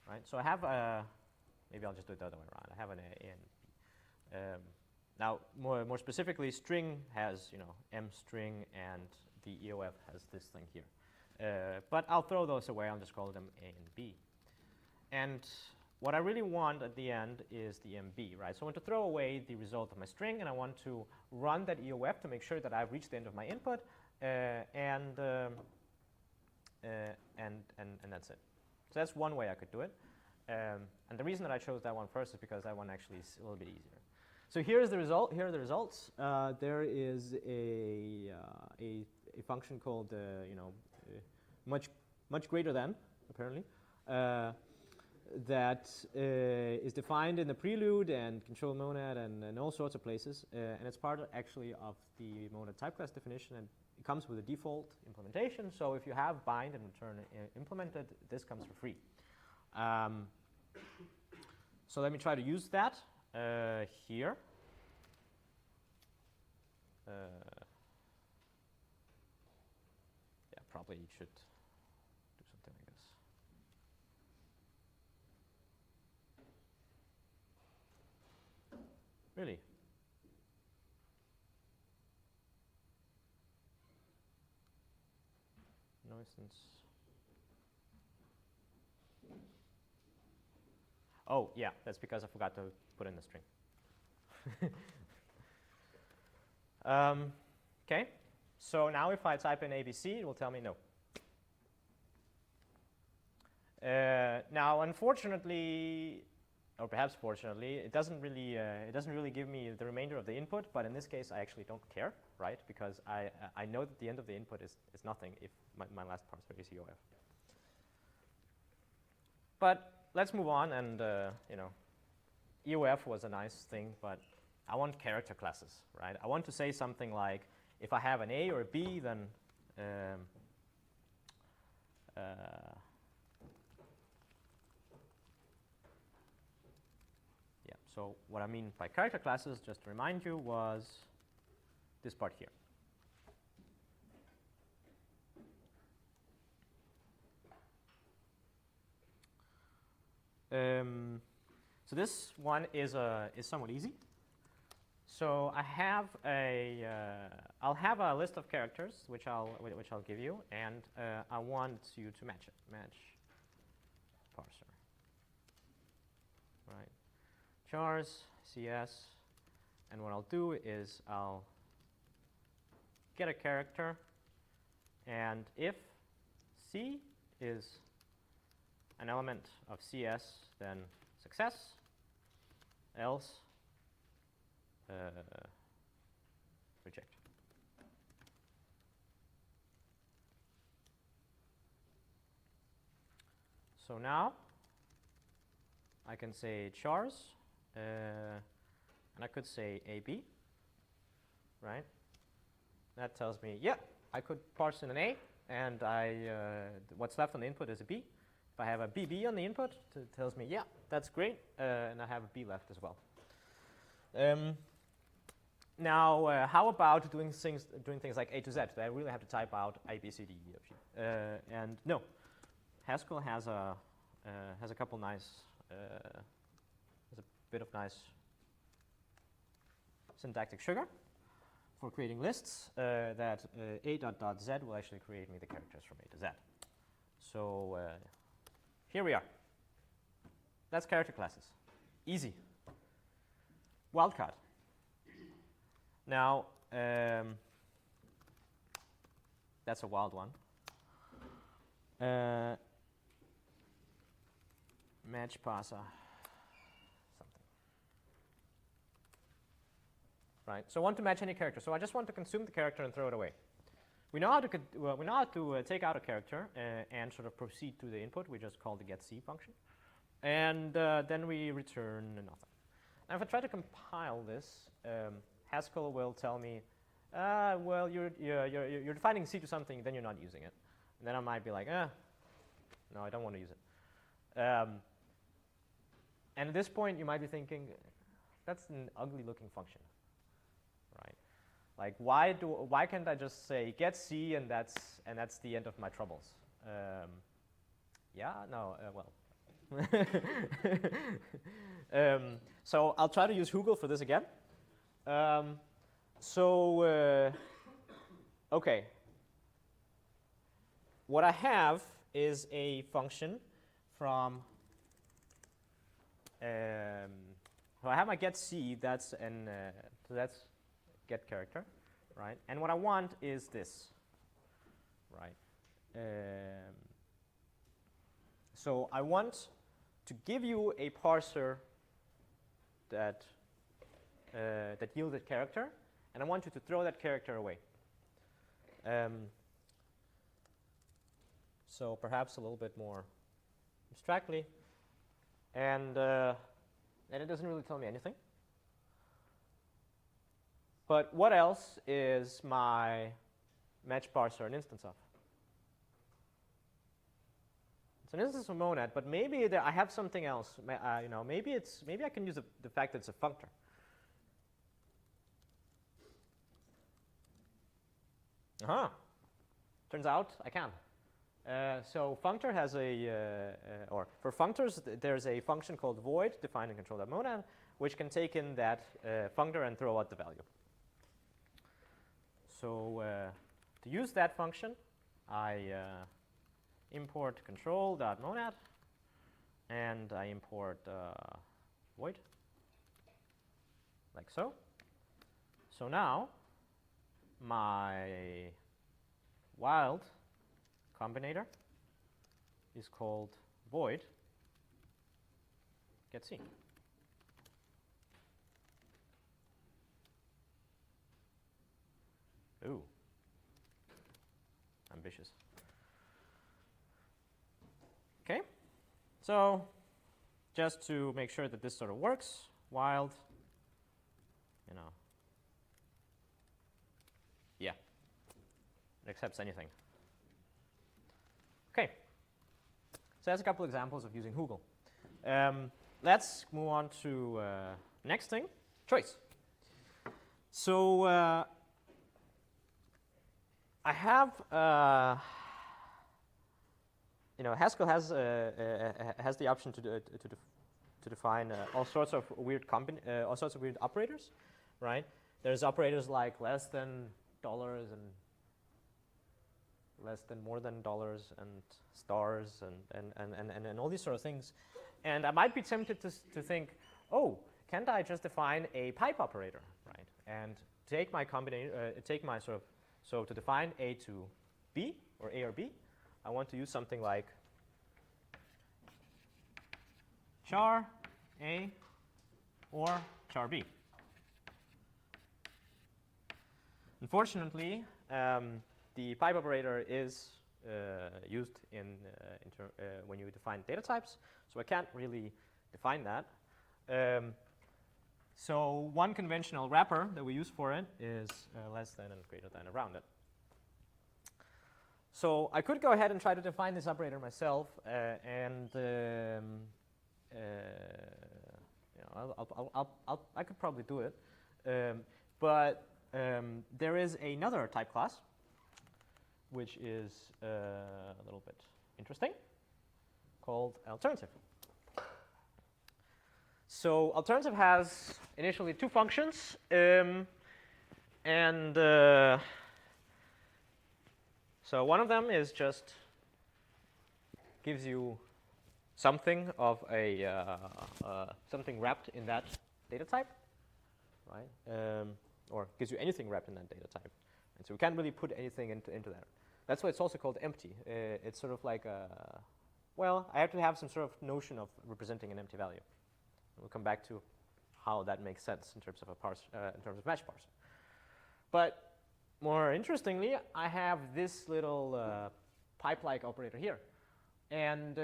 right? So I have maybe I'll just do it the other way around. I have an A and B. Now, more specifically, string has M string, and the EOF has this thing here. But I'll throw those away. I'll just call them A and B. And what I really want at the end is the MB, right? So I want to throw away the result of my string, and I want to run that EOF to make sure that I've reached the end of my input, and that's it. So that's one way I could do it. And the reason that I chose that one first is because that one actually is a little bit easier. So here's the result. Here are the results. There is a function called much greater than, apparently, that is defined in the prelude and control monad and all sorts of places, and it's part actually of the monad type class definition, and it comes with a default implementation. So if you have bind and return implemented, this comes for free. So let me try to use that here. Yeah, probably should do something like this. instance. Oh, yeah, that's because I forgot to put in the string. Okay, so now if I type in ABC, it will tell me no. Now, unfortunately, or perhaps fortunately, it doesn't really give me the remainder of the input. But in this case, I actually don't care, right? Because I know that the end of the input is nothing if my last parser is EOF. But let's move on, and EOF was a nice thing, but I want character classes, right? I want to say something like, if I have an A or a B, then so what I mean by character classes, just to remind you, was this part here. So this one is somewhat easy. So I have I'll have a list of characters which I'll give you, and I want you to match it. Match parser. Right. Chars, CS, and what I'll do is I'll get a character, and if C is an element of CS, then success, else reject. So now I can say chars, and I could say AB, right? That tells me, yeah, I could parse in an A, and what's left on the input is a B. If I have a BB on the input, it tells me, yeah, that's great, and I have a B left as well. Now, how about doing things like A to Z? Do I really have to type out A, B, C, D, E, F, G? And no, Haskell has a couple nice, has a bit of nice syntactic sugar for creating lists. That A.Z will actually create me the characters from A to Z. So here we are. That's character classes. Easy. Wildcard. Now, that's a wild one. Match parser something. Right. So I want to match any character. So I just want to consume the character and throw it away. We know how to take out a character and sort of proceed to the input. We just call the getC function, and then we return nothing. Now, if I try to compile this, Haskell will tell me, well, you're defining C to something, then you're not using it. And then I might be like, no, I don't want to use it. And at this point, you might be thinking, that's an ugly-looking function, right? Like, why can't I just say get C and that's the end of my troubles? Yeah, no, well. So I'll try to use Hugel for this again. Okay. What I have is a function from. So I have my getC. That's so that's get character, right? And what I want is this, right? So I want to give you a parser that yielded character, and I want you to throw that character away. So perhaps a little bit more abstractly, and it doesn't really tell me anything. But what else is my match parser an instance of? It's an instance of Monad, but maybe I have something else. Maybe I can use the fact that it's a functor. Turns out I can. So functor has or for functors, there's a function called void defined and controlled by monad, which can take in that functor and throw out the value. So to use that function, I import control.monad, and I import void, like so. So now my wild combinator is called void get C. Ooh, ambitious. Okay, so just to make sure that this sort of works, wild, yeah, it accepts anything. Okay, so that's a couple examples of using Hugel. Let's move on to next thing, choice. So I have, Haskell has the option to define all sorts of weird operators, right? There's operators like less than dollars and less than more than dollars and stars and all these sort of things. And I might be tempted to think, oh, can't I just define a pipe operator, right? And take my so to define A to B, or A or B, I want to use something like char A or char B. Unfortunately, the pipe operator is used when you define data types, so I can't really define that. So one conventional wrapper that we use for it is less than and greater than around it. So I could go ahead and try to define this operator myself, I could probably do it, but there is another type class which is a little bit interesting, called alternative. So alternative has initially two functions, so one of them is just gives you something of a something wrapped in that data type, right? Or gives you anything wrapped in that data type. And so we can't really put anything into that. That's why it's also called empty. It's sort of like well, I have to have some sort of notion of representing an empty value. We'll come back to how that makes sense in terms of in terms of match parser. But more interestingly, I have this little pipe-like operator here. And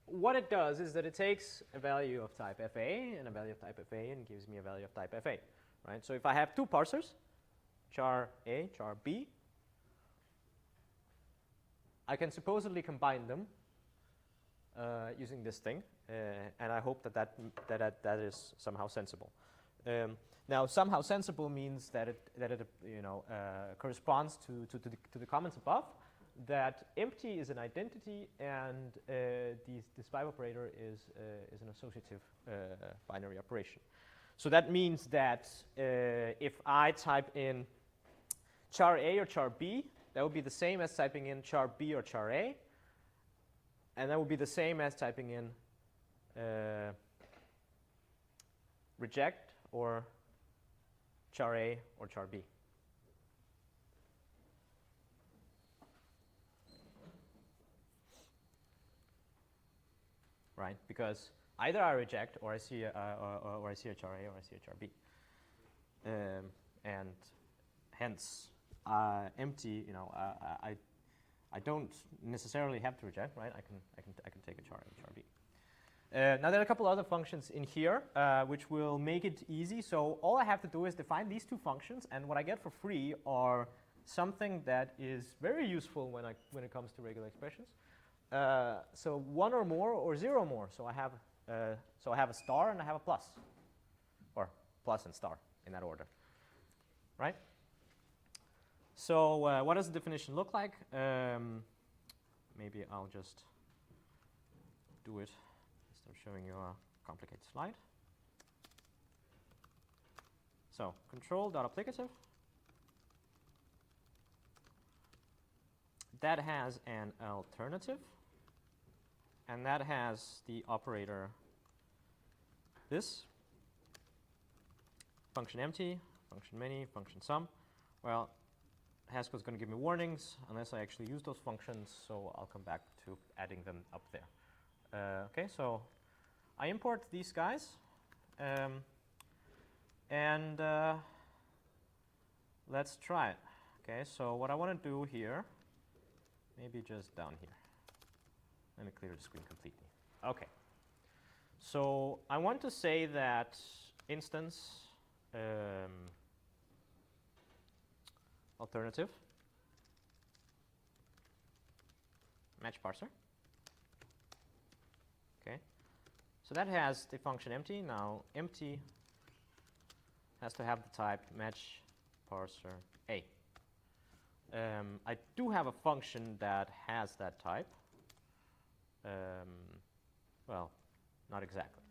what it does is that it takes a value of type FA and a value of type FA and gives me a value of type FA. Right? So if I have two parsers, char A, char B, I can supposedly combine them using this thing, and I hope that is somehow sensible. Now, somehow sensible means that it corresponds to the comments above, that empty is an identity and this pipe operator is an associative binary operation. So that means that if I type in char A or char B, that would be the same as typing in char B or char A, and that would be the same as typing in reject or char A or char B. Right? Because either I reject or I see a char A or I see a char B. And hence empty, I don't necessarily have to reject, right? I can take a char A and char B. Now there are a couple other functions in here which will make it easy. So all I have to do is define these two functions, and what I get for free are something that is very useful when it comes to regular expressions. So one or more or zero or more. So I have a star and I have a plus, or plus and star in that order, right? So what does the definition look like? Maybe I'll just do it instead of showing you a complicated slide. So control.applicative. that has an alternative, and that has the operator this, function empty, function many, function sum. Well, Haskell is going to give me warnings unless I actually use those functions, so I'll come back to adding them up there. Okay, so I import these guys, and let's try it. Okay, so what I want to do here, maybe just down here. Let me clear the screen completely. Okay, so I want to say that instance alternative match parser. Okay, so that has the function empty. Now empty has to have the type match parser A. I do have a function that has that type. Well, not exactly.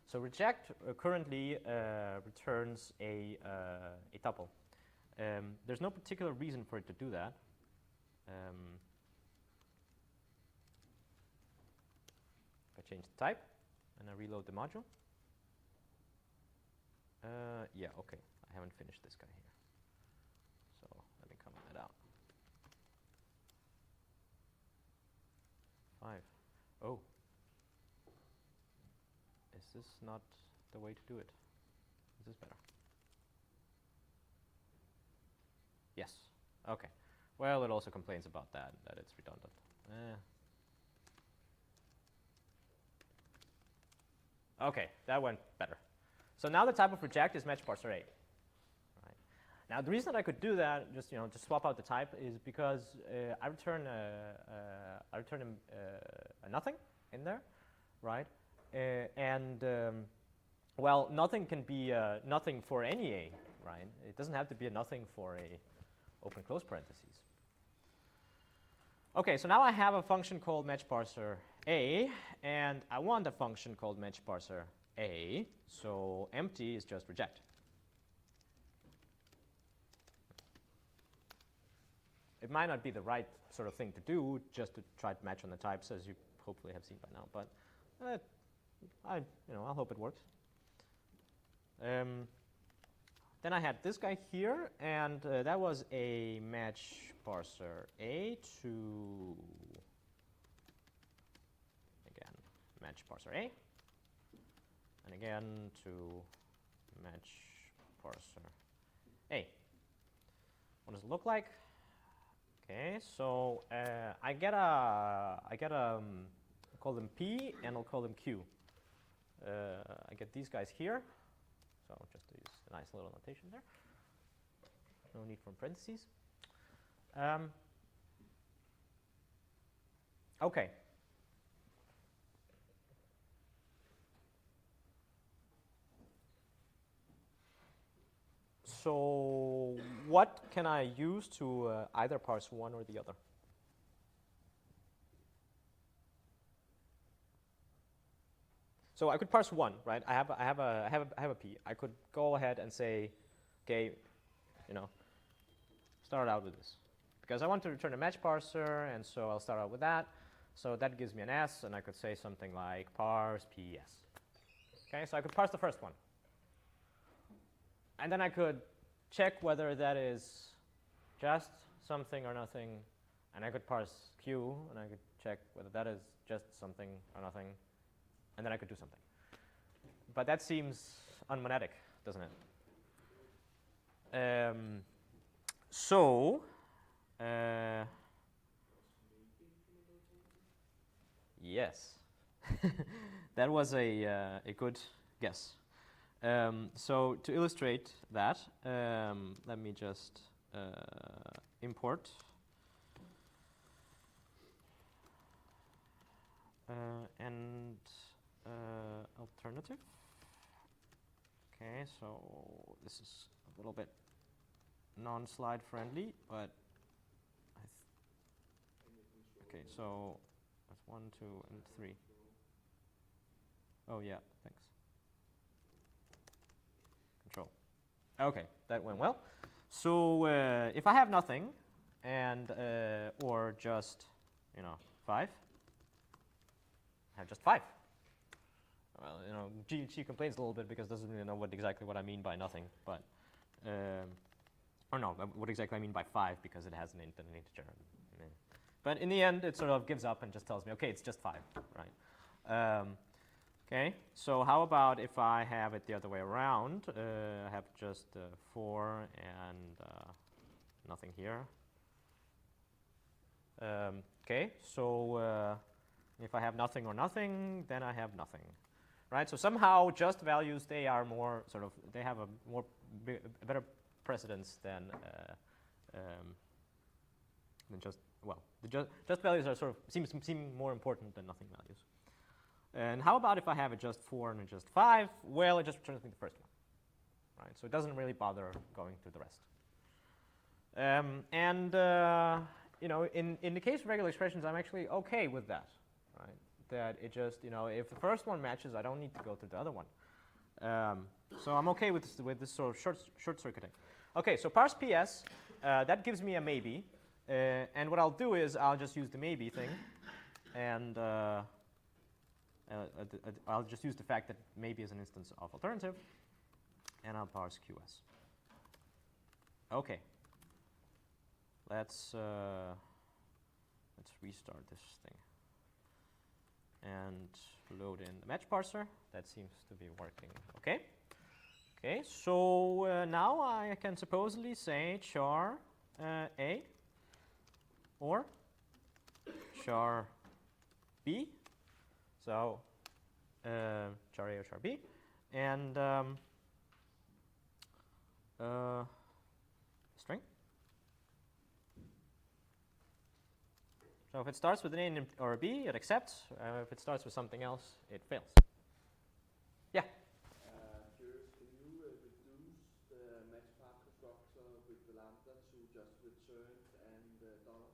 So reject currently returns a tuple. There's no particular reason for it to do that. If I change the type and I reload the module. Yeah, okay. I haven't finished this guy here. So let me comment that out. 5. Oh. Is this not the way to do it? Is this better? Yes. Okay. Well, it also complains about that it's redundant. Okay, that went better. So now the type of reject is match parser A. Right. Now the reason that I could do that, just swap out the type, is because I return a nothing in there, right? Well, nothing can be nothing for any A, right? It doesn't have to be a nothing for a open close parentheses. Okay, so now I have a function called match parser A, and I want a function called match parser A, so empty is just reject. It might not be the right sort of thing to do, just to try to match on the types, as you hopefully have seen by now, but I'll hope it works. Then I had this guy here, and that was a match parser A to, again, match parser A, and again to match parser A. What does it look like? Okay, so I call them P and I'll call them Q. I get these guys here, so just to use a nice little notation there. No need for parentheses. Okay. So what can I use to either parse one or the other? So I could parse one, right? I have a P. I could go ahead and say, okay, start out with this, because I want to return a match parser, and so I'll start out with that. So that gives me an S, and I could say something like parse PS. Okay, so I could parse the first one, and then I could check whether that is just something or nothing, and I could parse Q, and I could check whether that is just something or nothing, and then I could do something. But that seems unmonadic, doesn't it? Yes, that was a good guess. So to illustrate that, let me just import and alternative. Okay, so this is a little bit non-slide friendly, but okay, so that's 1, 2, and 3. Oh yeah, thanks. Control. Okay, that went well. So if I have nothing, and or just 5. Have just 5. Well, G complains a little bit because it doesn't really know exactly what I mean by nothing, but or no, what exactly I mean by 5 because it has an integer. But in the end, it sort of gives up and just tells me, okay, it's just 5, right? Okay, so how about if I have it the other way around? I have just 4 and nothing here. Okay, so if I have nothing or nothing, then I have nothing, right? So somehow just values, they are more sort of, they have a better precedence than just, well, the just values are sort of seem more important than nothing values. And how about if I have it just 4 and just 5? Well, it just returns me the first one, right? So it doesn't really bother going through the rest. In the case of regular expressions, I'm actually okay with that, right? That it just, if the first one matches, I don't need to go through the other one. So I'm okay with this sort of short circuiting. Okay, so parse PS, that gives me a maybe. And what I'll do is I'll just use the maybe thing, and I'll just use the fact that maybe is an instance of alternative, and I'll parse QS. Okay. Let's restart this thing and load in the match parser. That seems to be working. Okay. Okay. So now I can supposedly say char A or char B. So char A or char B, and string. So if it starts with an A or a B, it accepts. If it starts with something else, it fails. Yeah? Curious, can you reduce the match part constructor with the lambda to just return and dollar?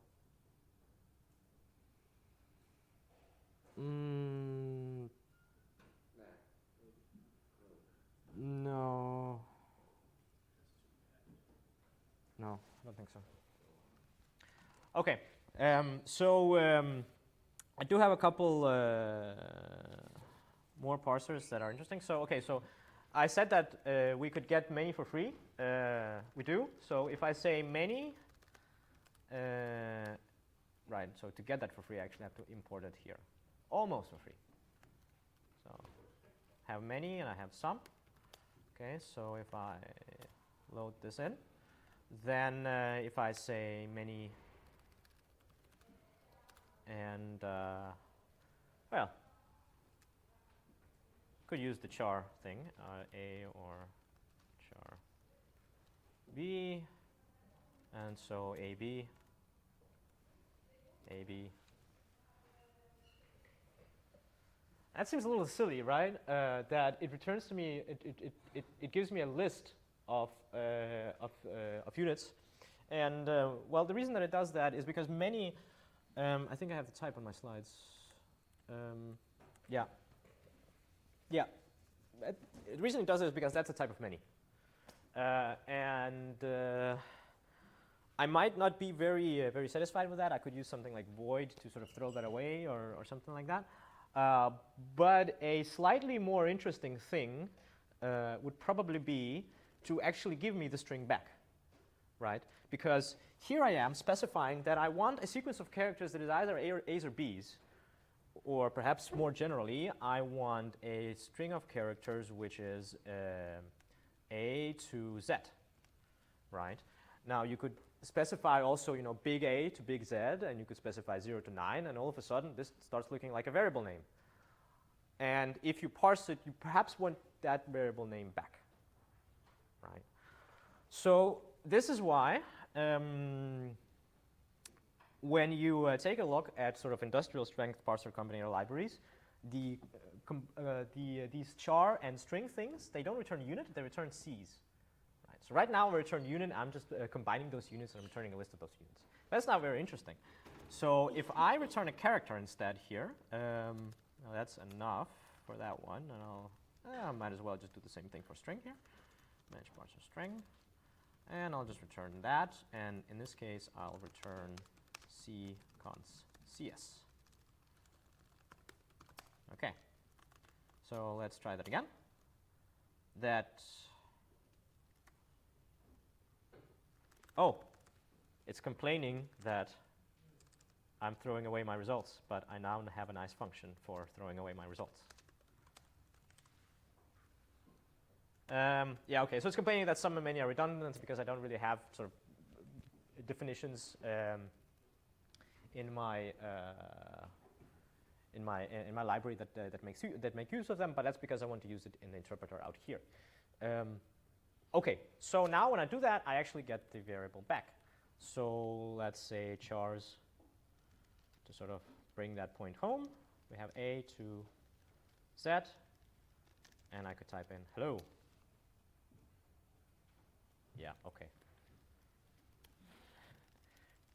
No. No, I don't think so. Okay. I do have a couple more parsers that are interesting. So, okay, so I said that we could get many for free. We do. So if I say many, right, so to get that for free, I actually have to import it here. Almost for free. So I have many and I have some. Okay, so if I load this in, then if I say many and, well, could use the char thing, A or char B, and so AB, AB. That seems a little silly, right? That it returns to me, it gives me a list of units. And, well, the reason that it does that is because many, I think I have the type on my slides. Yeah. Yeah. The reason it does it is because that's a type of many. I might not be very satisfied with that. I could use something like void to sort of throw that away or something like that. But a slightly more interesting thing would probably be to actually give me the string back, right? Because here I am specifying that I want a sequence of characters that is either A's or B's, or perhaps more generally, I want a string of characters which is A to Z, right? Now you could specify also, big A to big Z, and you could specify 0 to 9, and all of a sudden this starts looking like a variable name. And if you parse it, you perhaps want that variable name back, right? So this is why when you take a look at sort of industrial strength parser combinator libraries, these char and string things, they don't return unit, they return C's. Right? So right now we return unit, I'm just combining those units and I'm returning a list of those units. That's not very interesting. So if I return a character instead here, well, that's enough for that one, and I might as well just do the same thing for string here. Manage parser string. And I'll just return that. And in this case, I'll return C const CS. Okay. So let's try that again. Oh, it's complaining that I'm throwing away my results, but I now have a nice function for throwing away my results. Yeah, okay, so it's complaining that some and many are redundant because I don't really have sort of definitions in my library that make use of them, but that's because I want to use it in the interpreter out here. Okay, so now when I do that, I actually get the variable back. So let's say chars to sort of bring that point home. We have A to Z, and I could type in hello. Yeah, okay.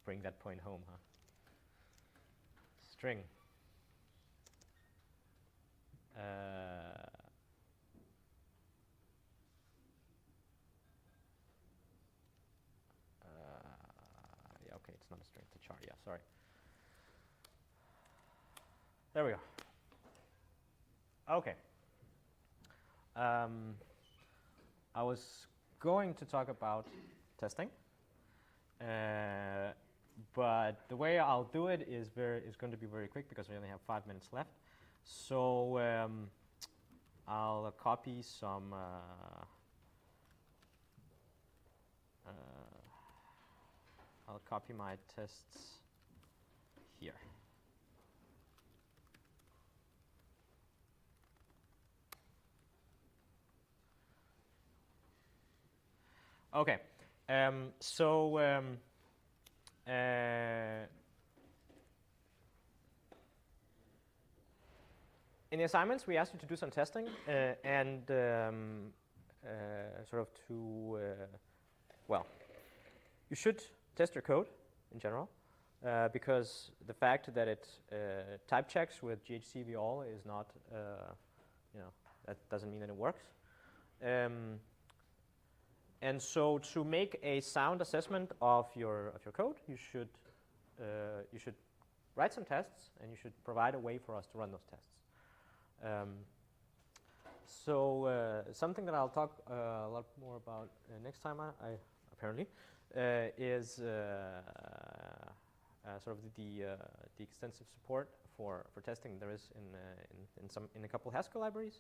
Bring that point home, huh? String. Yeah, okay, it's not a string, it's a char, yeah, sorry. There we go. Okay. I was going to talk about testing, but the way I'll do it is going to be very quick because we only have 5 minutes left. So I'll copy some I'll copy my tests here. Okay, so in the assignments, we asked you to do some testing and sort of to, well, you should test your code in general because the fact that it type checks with GHCVAll is not, that doesn't mean that it works. And so to make a sound assessment of your code, you should write some tests and you should provide a way for us to run those tests. So something that I'll talk a lot more about next time, apparently, is sort of the extensive support for testing there is in a couple Haskell libraries.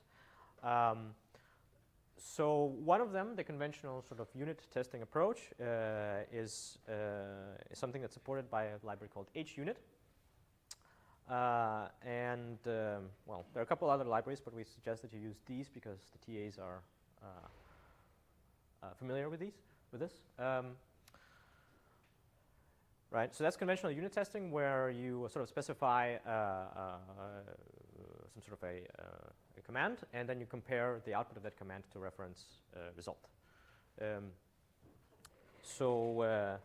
So one of them, the conventional sort of unit testing approach, is something that's supported by a library called HUnit. Well, there are a couple other libraries, but we suggest that you use these because the TAs are familiar with this. Right, so that's conventional unit testing where you sort of specify some sort of a command, and then you compare the output of that command to reference result. So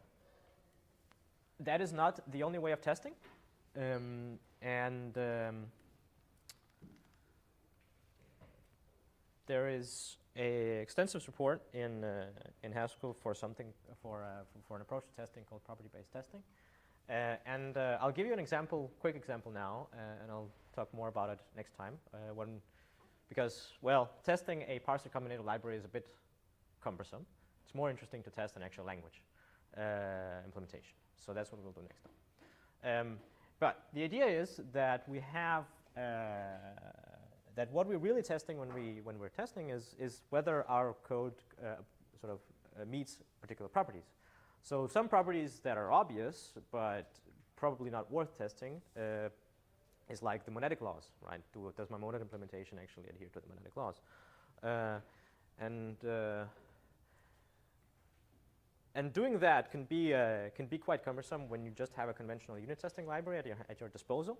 that is not the only way of testing. There is a extensive support in Haskell for something for an approach to testing called property-based testing, and I'll give you an example, quick example now, and I'll talk more about it next time. Because testing a parser combinator library is a bit cumbersome. It's more interesting to test an actual language implementation. So that's what we'll do next time. But the idea is that we have that what we're really testing when we're testing is whether our code sort of meets particular properties. So some properties that are obvious but probably not worth testing is like the monadic laws, right? Does my monad implementation actually adhere to the monadic laws? And doing that can be quite cumbersome when you just have a conventional unit testing library at your disposal.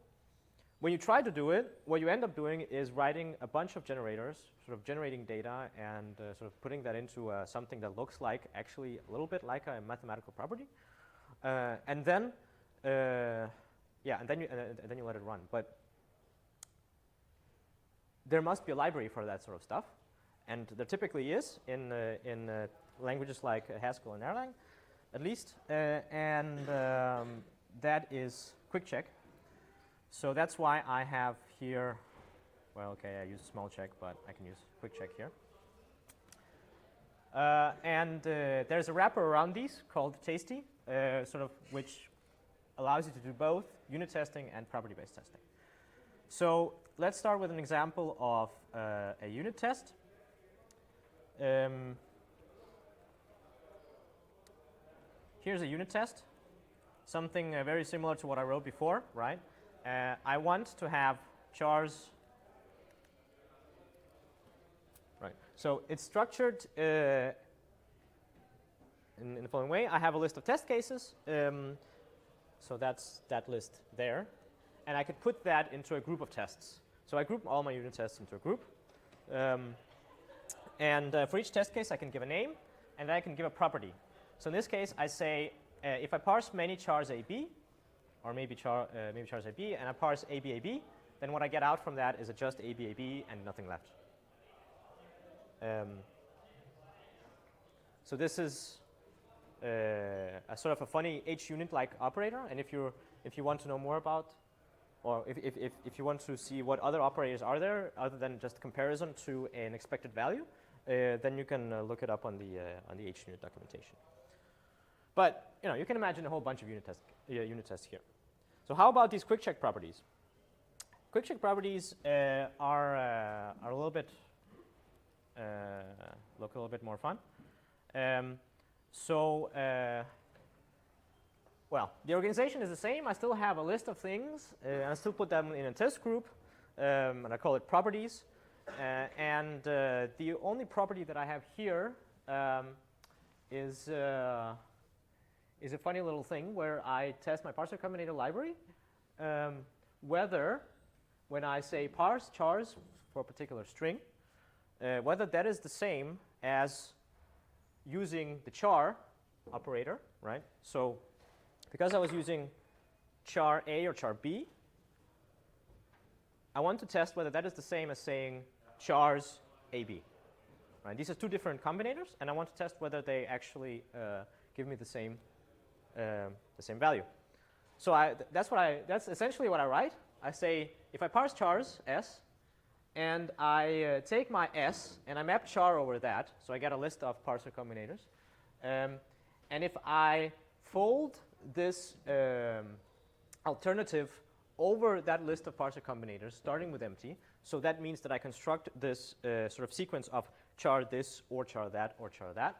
When you try to do it, what you end up doing is writing a bunch of generators, sort of generating data and sort of putting that into something that looks like actually a little bit like a mathematical property, and then you let it run. But there must be a library for that sort of stuff, and there typically is in languages like Haskell and Erlang, at least, and that is quick check. So that's why I have here, well, okay, I use small check, but I can use quick check here. And there's a wrapper around these called Tasty, sort of which allows you to do both unit testing and property-based testing. So let's start with an example of a unit test. Here's a unit test, something very similar to what I wrote before, right? I want to have chars. Right. So it's structured in the following way. I have a list of test cases. So that's that list there. And I could put that into a group of tests. So I group all my unit tests into a group. And for each test case, I can give a name, and I can give a property. So in this case, I say, if I parse many chars AB, or maybe chars AB, and I parse ABAB, then what I get out from that is just ABAB and nothing left. So this is a sort of a funny H-unit-like operator, and if you want to know more about, or if you want to see what other operators are there other than just comparison to an expected value, then you can look it up on the H-unit documentation. But you can imagine a whole bunch of unit tests here. So how about these quick check properties? Quick check properties are a little bit look a little bit more fun. Well, the organization is the same. I still have a list of things, and I still put them in a test group, and I call it properties. And the only property that I have here is a funny little thing where I test my parser combinator library, whether when I say parse chars for a particular string, whether that is the same as using the char operator, right? So because I was using char A or char B, I want to test whether that is the same as saying chars AB. Right? These are two different combinators, and I want to test whether they actually give me the same value. So that's essentially what I write. I say if I parse chars S, and I take my S and I map char over that, so I get a list of parser combinators. And if I fold this alternative over that list of parser combinators, starting with empty, so that means that I construct this sort of sequence of char this or char that or char that.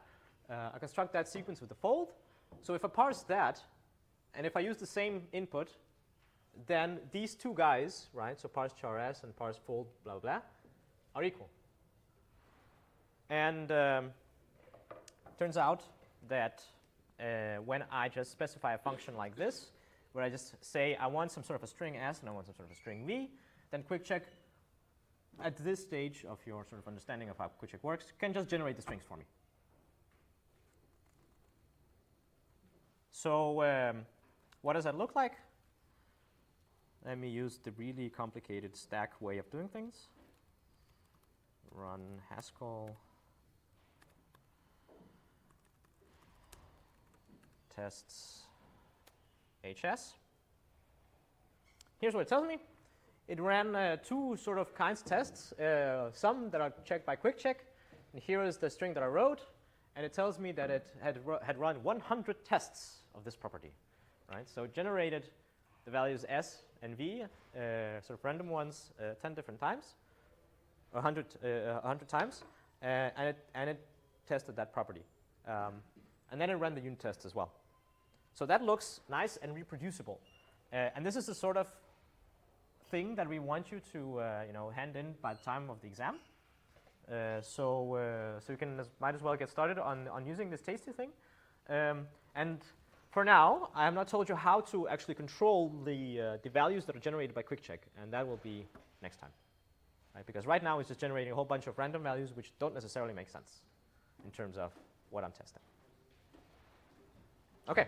I construct that sequence with the fold. So if I parse that, and if I use the same input, then these two guys, right, so parse char S and parse fold blah, blah, are equal. And turns out that when I just specify a function like this, where I just say I want some sort of a string S and I want some sort of a string V, then quick check at this stage of your sort of understanding of how quick check works can just generate the strings for me. So what does that look like? Let me use the really complicated stack way of doing things. Run Haskell tests HS. Here's what it tells me. It ran two sort of kinds of tests, some that are checked by quick check, and here is the string that I wrote, and it tells me that it had run 100 tests of this property, right? So it generated the values S and V, sort of random ones, 10 different times, 100 times, and it tested that property. And then it ran the unit test as well. So that looks nice and reproducible. And this is the sort of thing that we want you to hand in by the time of the exam. So you can might as well get started on using this tasty thing. And for now, I have not told you how to actually control the values that are generated by quick check, and that will be next time. Right? Because right now it's just generating a whole bunch of random values which don't necessarily make sense in terms of what I'm testing. Okay.